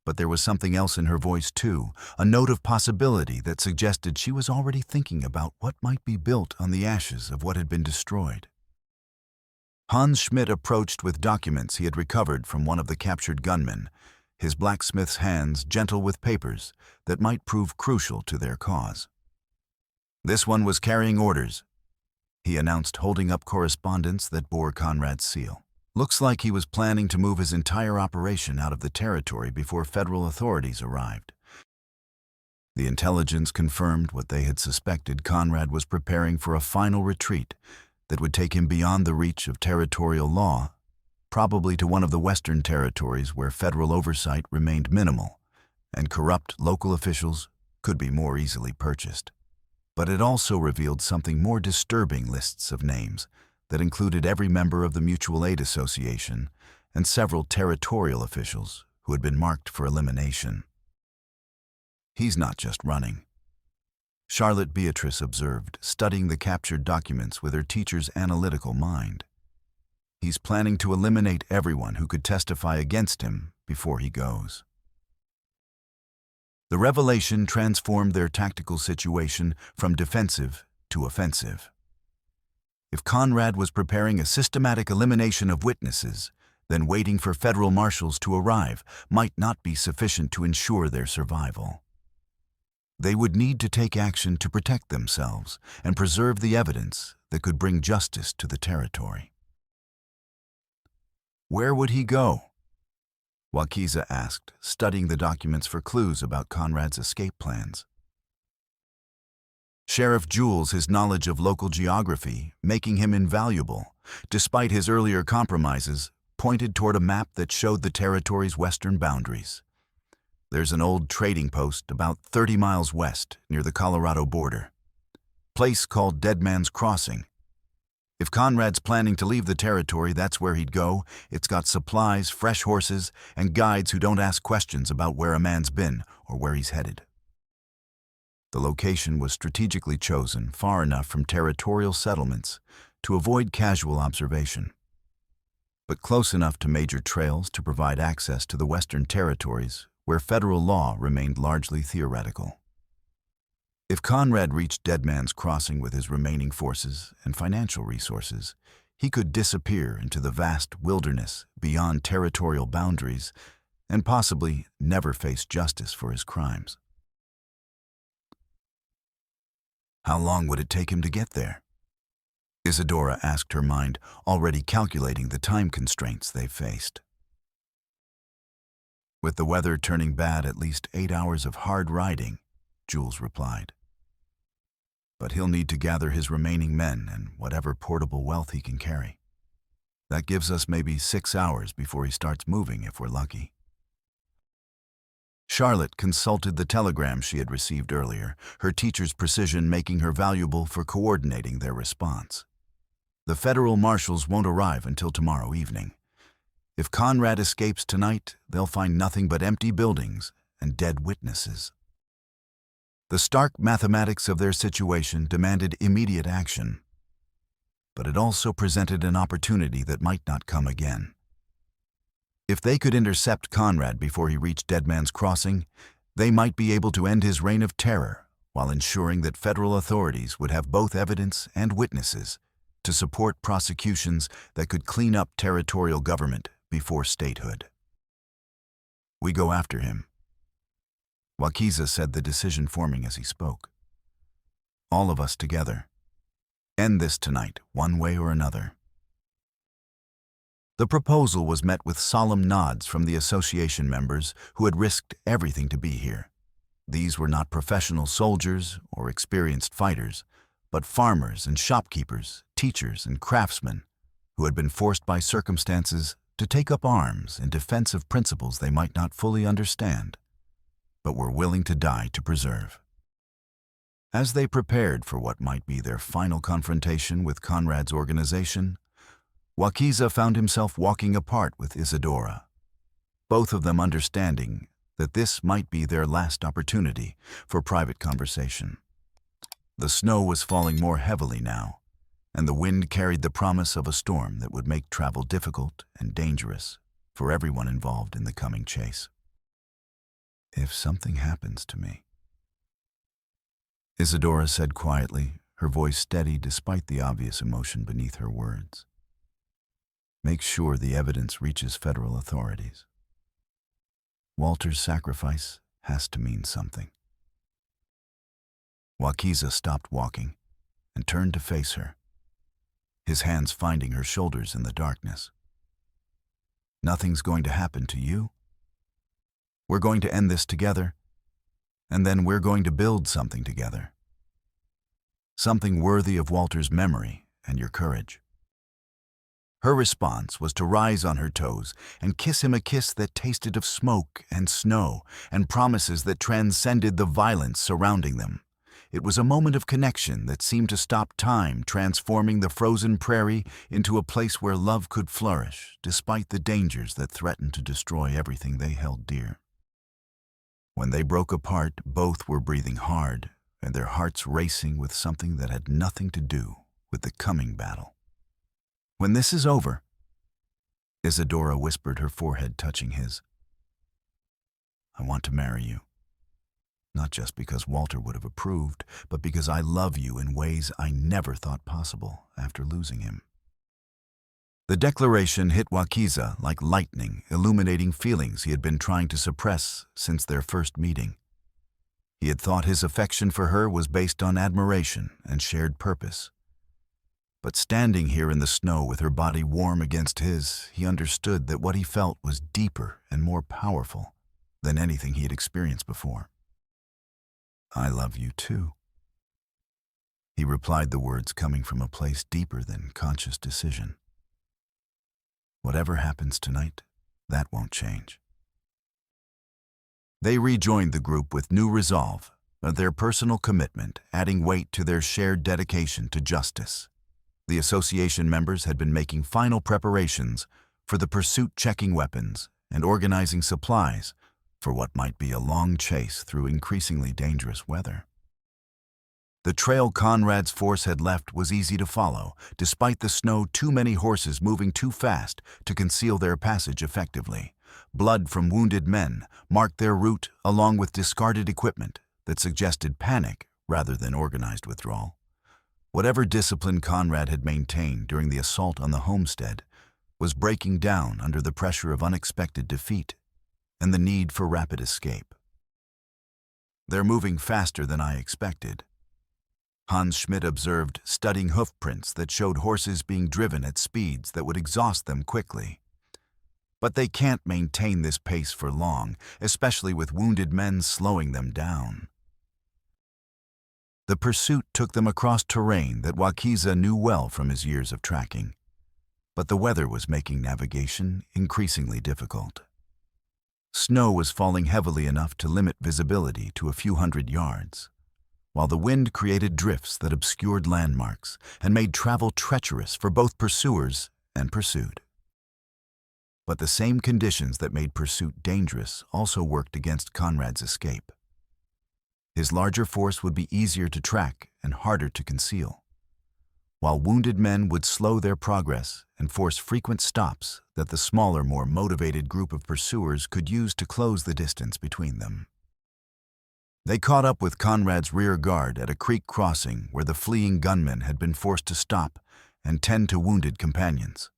But there was something else in her voice too, a note of possibility that suggested she was already thinking about what might be built on the ashes of what had been destroyed. Hans Schmidt approached with documents he had recovered from one of the captured gunmen, his blacksmith's hands gentle with papers that might prove crucial to their cause. "This one was carrying orders," he announced, holding up correspondence that bore Conrad's seal. "Looks like he was planning to move his entire operation out of the territory before federal authorities arrived." The intelligence confirmed what they had suspected. Conrad was preparing for a final retreat that would take him beyond the reach of territorial law, probably to one of the western territories where federal oversight remained minimal and corrupt local officials could be more easily purchased. But it also revealed something more disturbing: lists of names that included every member of the Mutual Aid Association and several territorial officials who had been marked for elimination. "He's not just running," Charlotte Beatrice observed, studying the captured documents with her teacher's analytical mind. "He's planning to eliminate everyone who could testify against him before he goes." The revelation transformed their tactical situation from defensive to offensive. If Conrad was preparing a systematic elimination of witnesses, then waiting for federal marshals to arrive might not be sufficient to ensure their survival. They would need to take action to protect themselves and preserve the evidence that could bring justice to the territory. "Where would he go?" Wakiza asked, studying the documents for clues about Conrad's escape plans. Sheriff Jules, his knowledge of local geography, making him invaluable, despite his earlier compromises, pointed toward a map that showed the territory's western boundaries. "There's an old trading post about 30 miles west near the Colorado border. Place called Dead Man's Crossing. If Conrad's planning to leave the territory, that's where he'd go. It's got supplies, fresh horses, and guides who don't ask questions about where a man's been or where he's headed." The location was strategically chosen, far enough from territorial settlements to avoid casual observation, but close enough to major trails to provide access to the western territories where federal law remained largely theoretical. If Conrad reached Dead Man's Crossing with his remaining forces and financial resources, he could disappear into the vast wilderness beyond territorial boundaries and possibly never face justice for his crimes. How long would it take him to get there? Isadora asked, her mind already calculating the time constraints they faced. With the weather turning bad, at least 8 hours of hard riding, Jules replied. But he'll need to gather his remaining men and whatever portable wealth he can carry. That gives us maybe 6 hours before he starts moving if we're lucky. Charlotte consulted the telegram she had received earlier, her teacher's precision making her valuable for coordinating their response. The federal marshals won't arrive until tomorrow evening. If Conrad escapes tonight, they'll find nothing but empty buildings and dead witnesses. The stark mathematics of their situation demanded immediate action, but it also presented an opportunity that might not come again. If they could intercept Conrad before he reached Deadman's Crossing, they might be able to end his reign of terror while ensuring that federal authorities would have both evidence and witnesses to support prosecutions that could clean up territorial government before statehood. We go after him. Wakiza said, the decision forming as he spoke. All of us together. End this tonight, one way or another. The proposal was met with solemn nods from the association members who had risked everything to be here. These were not professional soldiers or experienced fighters, but farmers and shopkeepers, teachers and craftsmen who had been forced by circumstances to take up arms in defense of principles they might not fully understand, but were willing to die to preserve. As they prepared for what might be their final confrontation with Conrad's organization, Wakiza found himself walking apart with Isadora, both of them understanding that this might be their last opportunity for private conversation. The snow was falling more heavily now, and the wind carried the promise of a storm that would make travel difficult and dangerous for everyone involved in the coming chase. If something happens to me, Isadora said quietly, her voice steady despite the obvious emotion beneath her words. Make sure the evidence reaches federal authorities. Walter's sacrifice has to mean something. Wakiza stopped walking and turned to face her, his hands finding her shoulders in the darkness. Nothing's going to happen to you. We're going to end this together, and then we're going to build something together. Something worthy of Walter's memory and your courage. Her response was to rise on her toes and kiss him a kiss that tasted of smoke and snow and promises that transcended the violence surrounding them. It was a moment of connection that seemed to stop time, transforming the frozen prairie into a place where love could flourish, despite the dangers that threatened to destroy everything they held dear. When they broke apart, both were breathing hard, and their hearts racing with something that had nothing to do with the coming battle. When this is over, Isadora whispered, her forehead touching his, I want to marry you. Not just because Walter would have approved, but because I love you in ways I never thought possible after losing him. The declaration hit Wakiza like lightning, illuminating feelings he had been trying to suppress since their first meeting. He had thought his affection for her was based on admiration and shared purpose. But standing here in the snow with her body warm against his, he understood that what he felt was deeper and more powerful than anything he had experienced before. I love you too. He replied, the words coming from a place deeper than conscious decision. Whatever happens tonight, that won't change. They rejoined the group with new resolve, their personal commitment adding weight to their shared dedication to justice. The association members had been making final preparations for the pursuit, checking weapons and organizing supplies for what might be a long chase through increasingly dangerous weather. The trail Conrad's force had left was easy to follow, despite the snow, too many horses moving too fast to conceal their passage effectively. Blood from wounded men marked their route along with discarded equipment that suggested panic rather than organized withdrawal. Whatever discipline Conrad had maintained during the assault on the homestead was breaking down under the pressure of unexpected defeat and the need for rapid escape. "They're moving faster than I expected," Hans Schmidt observed, studying hoofprints that showed horses being driven at speeds that would exhaust them quickly. "But they can't maintain this pace for long, especially with wounded men slowing them down." The pursuit took them across terrain that Wakiza knew well from his years of tracking. But the weather was making navigation increasingly difficult. Snow was falling heavily enough to limit visibility to a few hundred yards, while the wind created drifts that obscured landmarks and made travel treacherous for both pursuers and pursued. But the same conditions that made pursuit dangerous also worked against Conrad's escape. His larger force would be easier to track and harder to conceal, while wounded men would slow their progress and force frequent stops that the smaller, more motivated group of pursuers could use to close the distance between them. They caught up with Conrad's rear guard at a creek crossing where the fleeing gunmen had been forced to stop and tend to wounded companions.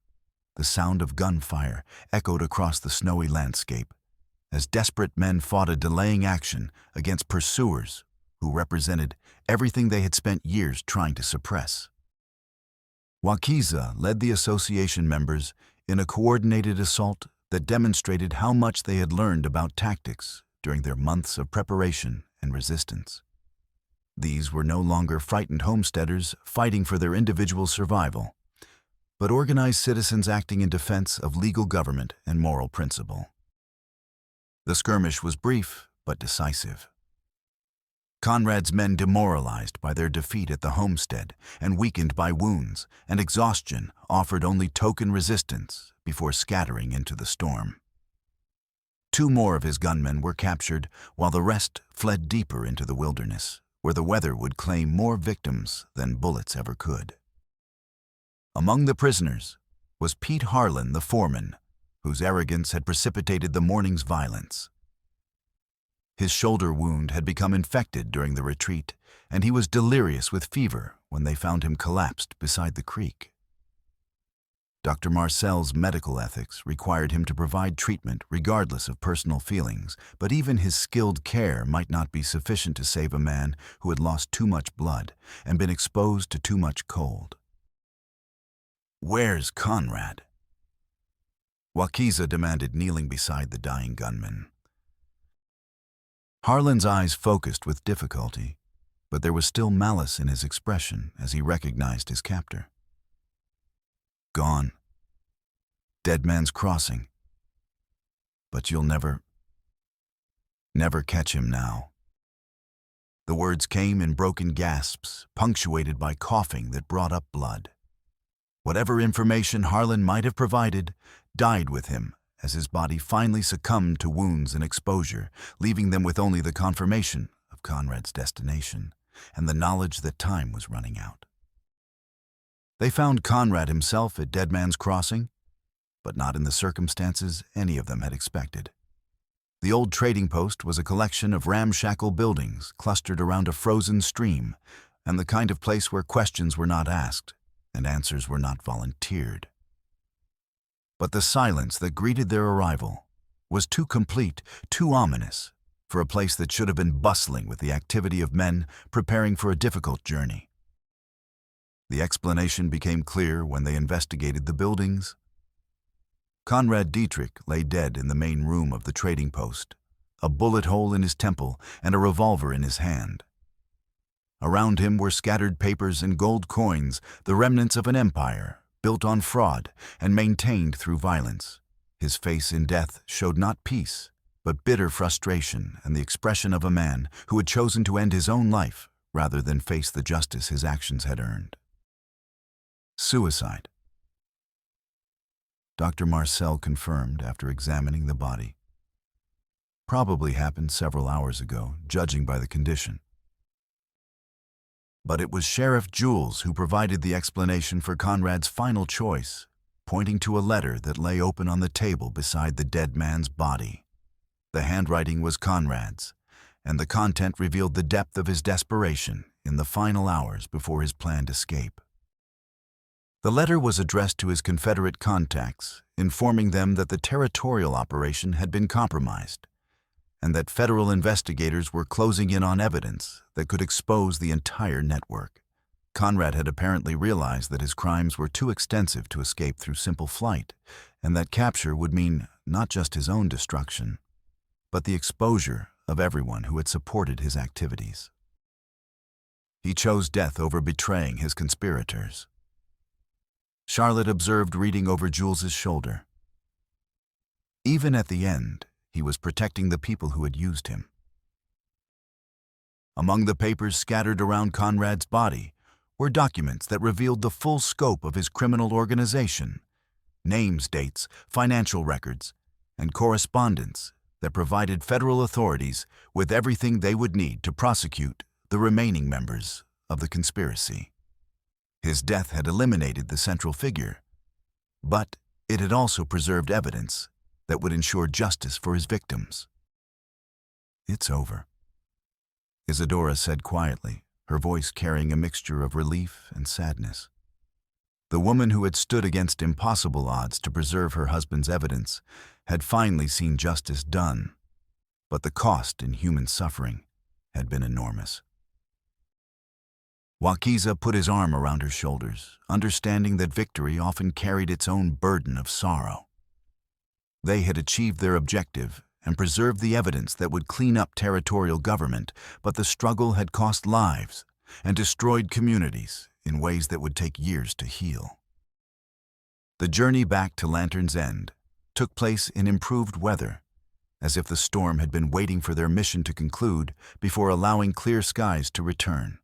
The sound of gunfire echoed across the snowy landscape as desperate men fought a delaying action against pursuers who represented everything they had spent years trying to suppress. Wakiza led the association members in a coordinated assault that demonstrated how much they had learned about tactics during their months of preparation and resistance. These were no longer frightened homesteaders fighting for their individual survival, but organized citizens acting in defense of legal government and moral principle. The skirmish was brief but decisive. Conrad's men, demoralized by their defeat at the homestead and weakened by wounds and exhaustion, offered only token resistance before scattering into the storm. 2 more of his gunmen were captured, while the rest fled deeper into the wilderness, where the weather would claim more victims than bullets ever could. Among the prisoners was Pete Harlan, the foreman, whose arrogance had precipitated the morning's violence. His shoulder wound had become infected during the retreat, and he was delirious with fever when they found him collapsed beside the creek. Dr. Marcel's medical ethics required him to provide treatment regardless of personal feelings, but even his skilled care might not be sufficient to save a man who had lost too much blood and been exposed to too much cold. "Where's Conrad?" Wakiza demanded, kneeling beside the dying gunman. Harlan's eyes focused with difficulty, but there was still malice in his expression as he recognized his captor. "Gone. Dead Man's Crossing. But you'll never catch him now." The words came in broken gasps, punctuated by coughing that brought up blood. Whatever information Harlan might have provided died with him as his body finally succumbed to wounds and exposure, leaving them with only the confirmation of Conrad's destination and the knowledge that time was running out. They found Conrad himself at Dead Man's Crossing, but not in the circumstances any of them had expected. The old trading post was a collection of ramshackle buildings clustered around a frozen stream, and the kind of place where questions were not asked and answers were not volunteered. But the silence that greeted their arrival was too complete, too ominous, for a place that should have been bustling with the activity of men preparing for a difficult journey. The explanation became clear when they investigated the buildings. Conrad Dietrich lay dead in the main room of the trading post, a bullet hole in his temple and a revolver in his hand. Around him were scattered papers and gold coins, the remnants of an empire built on fraud and maintained through violence. His face in death showed not peace, but bitter frustration and the expression of a man who had chosen to end his own life rather than face the justice his actions had earned. Suicide, Dr. Marcel confirmed after examining the body. Probably happened several hours ago, judging by the condition. But it was Sheriff Jules who provided the explanation for Conrad's final choice, pointing to a letter that lay open on the table beside the dead man's body. The handwriting was Conrad's, and the content revealed the depth of his desperation in the final hours before his planned escape. The letter was addressed to his Confederate contacts informing them that the territorial operation had been compromised and that federal investigators were closing in on evidence that could expose the entire network. Conrad had apparently realized that his crimes were too extensive to escape through simple flight, and that capture would mean not just his own destruction, but the exposure of everyone who had supported his activities. He chose death over betraying his conspirators. Charlotte observed, reading over Jules's shoulder. Even at the end, he was protecting the people who had used him. Among the papers scattered around Conrad's body were documents that revealed the full scope of his criminal organization, names, dates, financial records, and correspondence that provided federal authorities with everything they would need to prosecute the remaining members of the conspiracy. His death had eliminated the central figure, but it had also preserved evidence that would ensure justice for his victims. "It's over," Isadora said quietly, her voice carrying a mixture of relief and sadness. The woman who had stood against impossible odds to preserve her husband's evidence had finally seen justice done, but the cost in human suffering had been enormous. Wakiza put his arm around her shoulders, understanding that victory often carried its own burden of sorrow. They had achieved their objective and preserved the evidence that would clean up territorial government, but the struggle had cost lives and destroyed communities in ways that would take years to heal. The journey back to Lantern's End took place in improved weather, as if the storm had been waiting for their mission to conclude before allowing clear skies to return.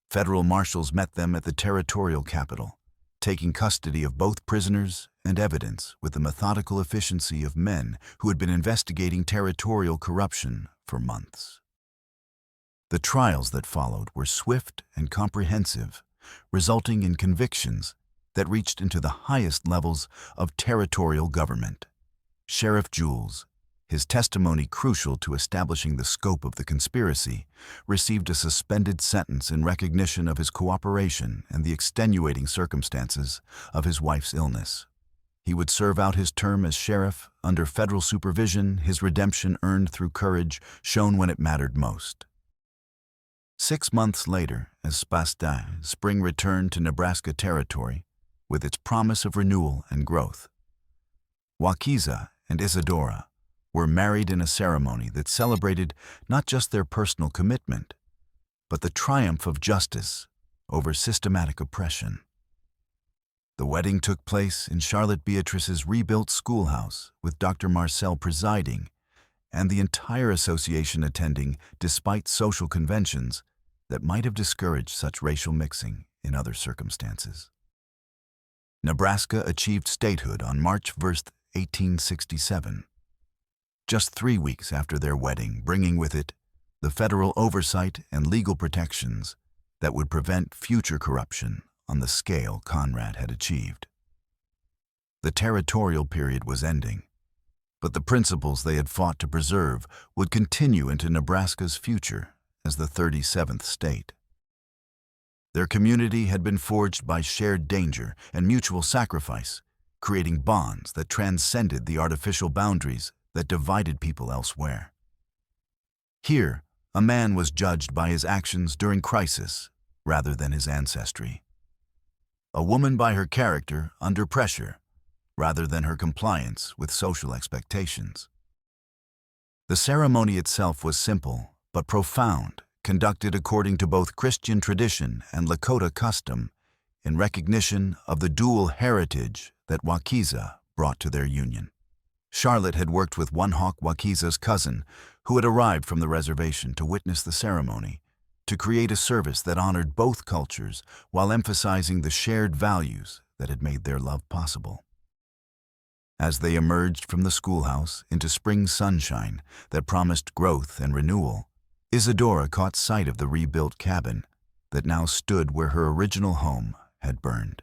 Federal marshals met them at the territorial capital, taking custody of both prisoners and evidence with the methodical efficiency of men who had been investigating territorial corruption for months. The trials that followed were swift and comprehensive, resulting in convictions that reached into the highest levels of territorial government. Sheriff Jules, his testimony crucial to establishing the scope of the conspiracy, received a suspended sentence in recognition of his cooperation and the extenuating circumstances of his wife's illness. He would serve out his term as sheriff under federal supervision, his redemption earned through courage shown when it mattered most. 6 months later, as Spasta, spring returned to Nebraska territory with its promise of renewal and growth. Wakiza and Isadora were married in a ceremony that celebrated not just their personal commitment, but the triumph of justice over systematic oppression. The wedding took place in Charlotte Beatrice's rebuilt schoolhouse, with Dr. Marcel presiding and the entire association attending despite social conventions that might have discouraged such racial mixing in other circumstances. Nebraska achieved statehood on March 1st, 1867. Just 3 weeks after their wedding, bringing with it the federal oversight and legal protections that would prevent future corruption on the scale Conrad had achieved. The territorial period was ending, but the principles they had fought to preserve would continue into Nebraska's future as the 37th state. Their community had been forged by shared danger and mutual sacrifice, creating bonds that transcended the artificial boundaries that divided people elsewhere. Here, a man was judged by his actions during crisis rather than his ancestry. A woman by her character under pressure rather than her compliance with social expectations. The ceremony itself was simple but profound, conducted according to both Christian tradition and Lakota custom, in recognition of the dual heritage that Wakiza brought to their union. Charlotte had worked with One Hawk Wakiza's cousin, who had arrived from the reservation to witness the ceremony, to create a service that honored both cultures while emphasizing the shared values that had made their love possible. As they emerged from the schoolhouse into spring sunshine that promised growth and renewal, Isadora caught sight of the rebuilt cabin that now stood where her original home had burned.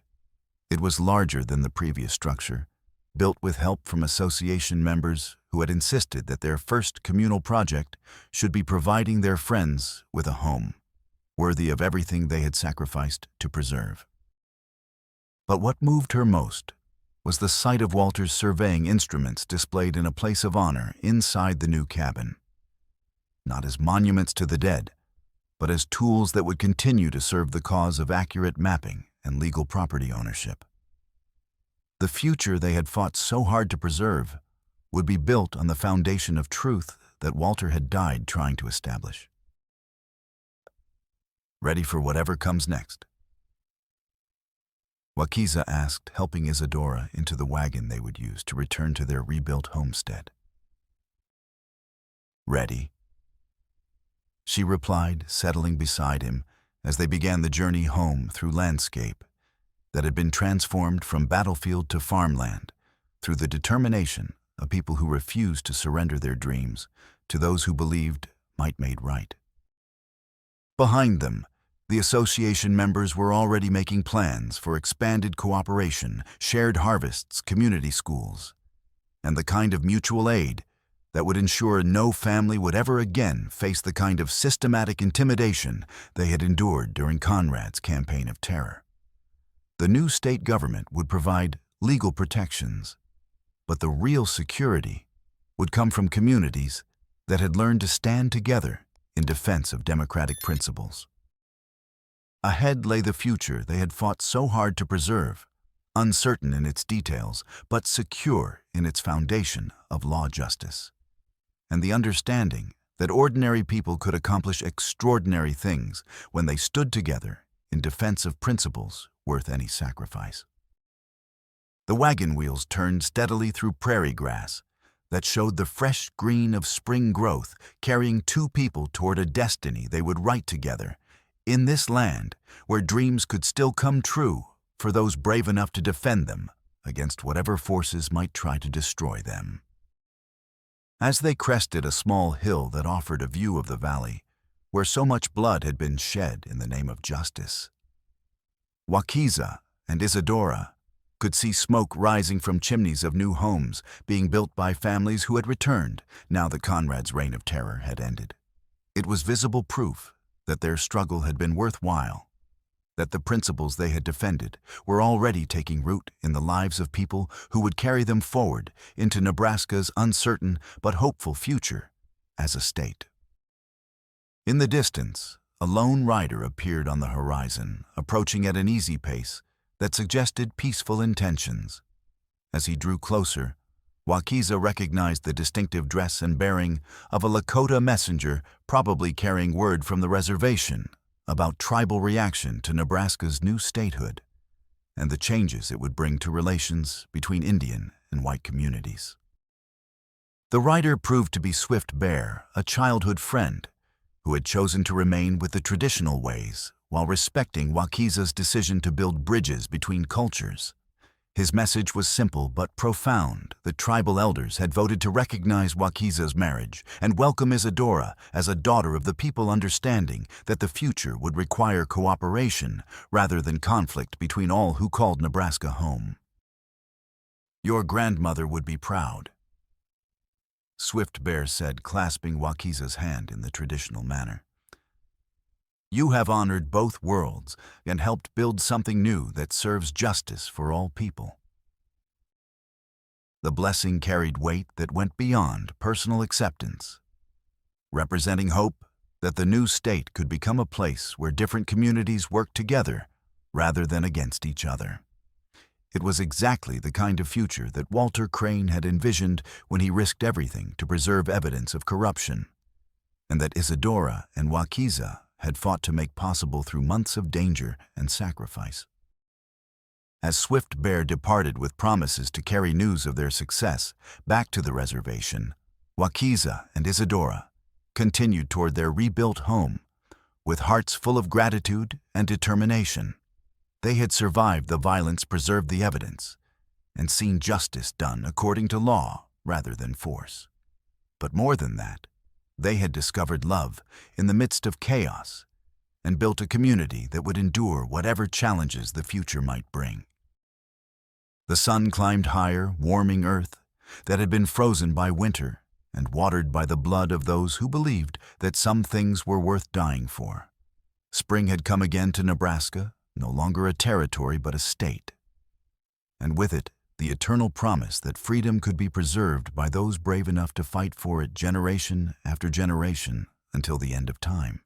It was larger than the previous structure, built with help from association members who had insisted that their first communal project should be providing their friends with a home, worthy of everything they had sacrificed to preserve. But what moved her most was the sight of Walter's surveying instruments displayed in a place of honor inside the new cabin. Not as monuments to the dead, but as tools that would continue to serve the cause of accurate mapping and legal property ownership. The future they had fought so hard to preserve would be built on the foundation of truth that Walter had died trying to establish. Ready for whatever comes next? Wakiza asked, helping Isadora into the wagon they would use to return to their rebuilt homestead. Ready, she replied, settling beside him as they began the journey home through landscape that had been transformed from battlefield to farmland through the determination of people who refused to surrender their dreams to those who believed might made right. Behind them, the association members were already making plans for expanded cooperation, shared harvests, community schools, and the kind of mutual aid that would ensure no family would ever again face the kind of systematic intimidation they had endured during Conrad's campaign of terror. The new state government would provide legal protections, but the real security would come from communities that had learned to stand together in defense of democratic principles. Ahead lay the future they had fought so hard to preserve, uncertain in its details, but secure in its foundation of law justice, and the understanding that ordinary people could accomplish extraordinary things when they stood together in defense of principles worth any sacrifice. The wagon wheels turned steadily through prairie grass that showed the fresh green of spring growth, carrying two people toward a destiny they would write together, in this land where dreams could still come true for those brave enough to defend them against whatever forces might try to destroy them. As they crested a small hill that offered a view of the valley, where so much blood had been shed in the name of justice, Wakiza and Isadora could see smoke rising from chimneys of new homes being built by families who had returned now that Conrad's reign of terror had ended. It was visible proof that their struggle had been worthwhile, that the principles they had defended were already taking root in the lives of people who would carry them forward into Nebraska's uncertain but hopeful future as a state. In the distance, a lone rider appeared on the horizon, approaching at an easy pace that suggested peaceful intentions. As he drew closer, Wakiza recognized the distinctive dress and bearing of a Lakota messenger, probably carrying word from the reservation about tribal reaction to Nebraska's new statehood and the changes it would bring to relations between Indian and white communities. The rider proved to be Swift Bear, a childhood friend who had chosen to remain with the traditional ways while respecting Wakiza's decision to build bridges between cultures. His message was simple but profound. The tribal elders had voted to recognize Wakiza's marriage and welcome Isadora as a daughter of the people, understanding that the future would require cooperation rather than conflict between all who called Nebraska home. "Your grandmother would be proud," Swift Bear said, clasping Wakiza's hand in the traditional manner. "You have honored both worlds and helped build something new that serves justice for all people." The blessing carried weight that went beyond personal acceptance, representing hope that the new state could become a place where different communities worked together rather than against each other. It was exactly the kind of future that Walter Crane had envisioned when he risked everything to preserve evidence of corruption, and that Isadora and Wakiza had fought to make possible through months of danger and sacrifice. As Swift Bear departed with promises to carry news of their success back to the reservation, Wakiza and Isadora continued toward their rebuilt home with hearts full of gratitude and determination. They had survived the violence, preserved the evidence, and seen justice done according to law rather than force. But more than that, they had discovered love in the midst of chaos and built a community that would endure whatever challenges the future might bring. The sun climbed higher, warming earth that had been frozen by winter and watered by the blood of those who believed that some things were worth dying for. Spring had come again to Nebraska, no longer a territory but a state. And with it, the eternal promise that freedom could be preserved by those brave enough to fight for it generation after generation until the end of time.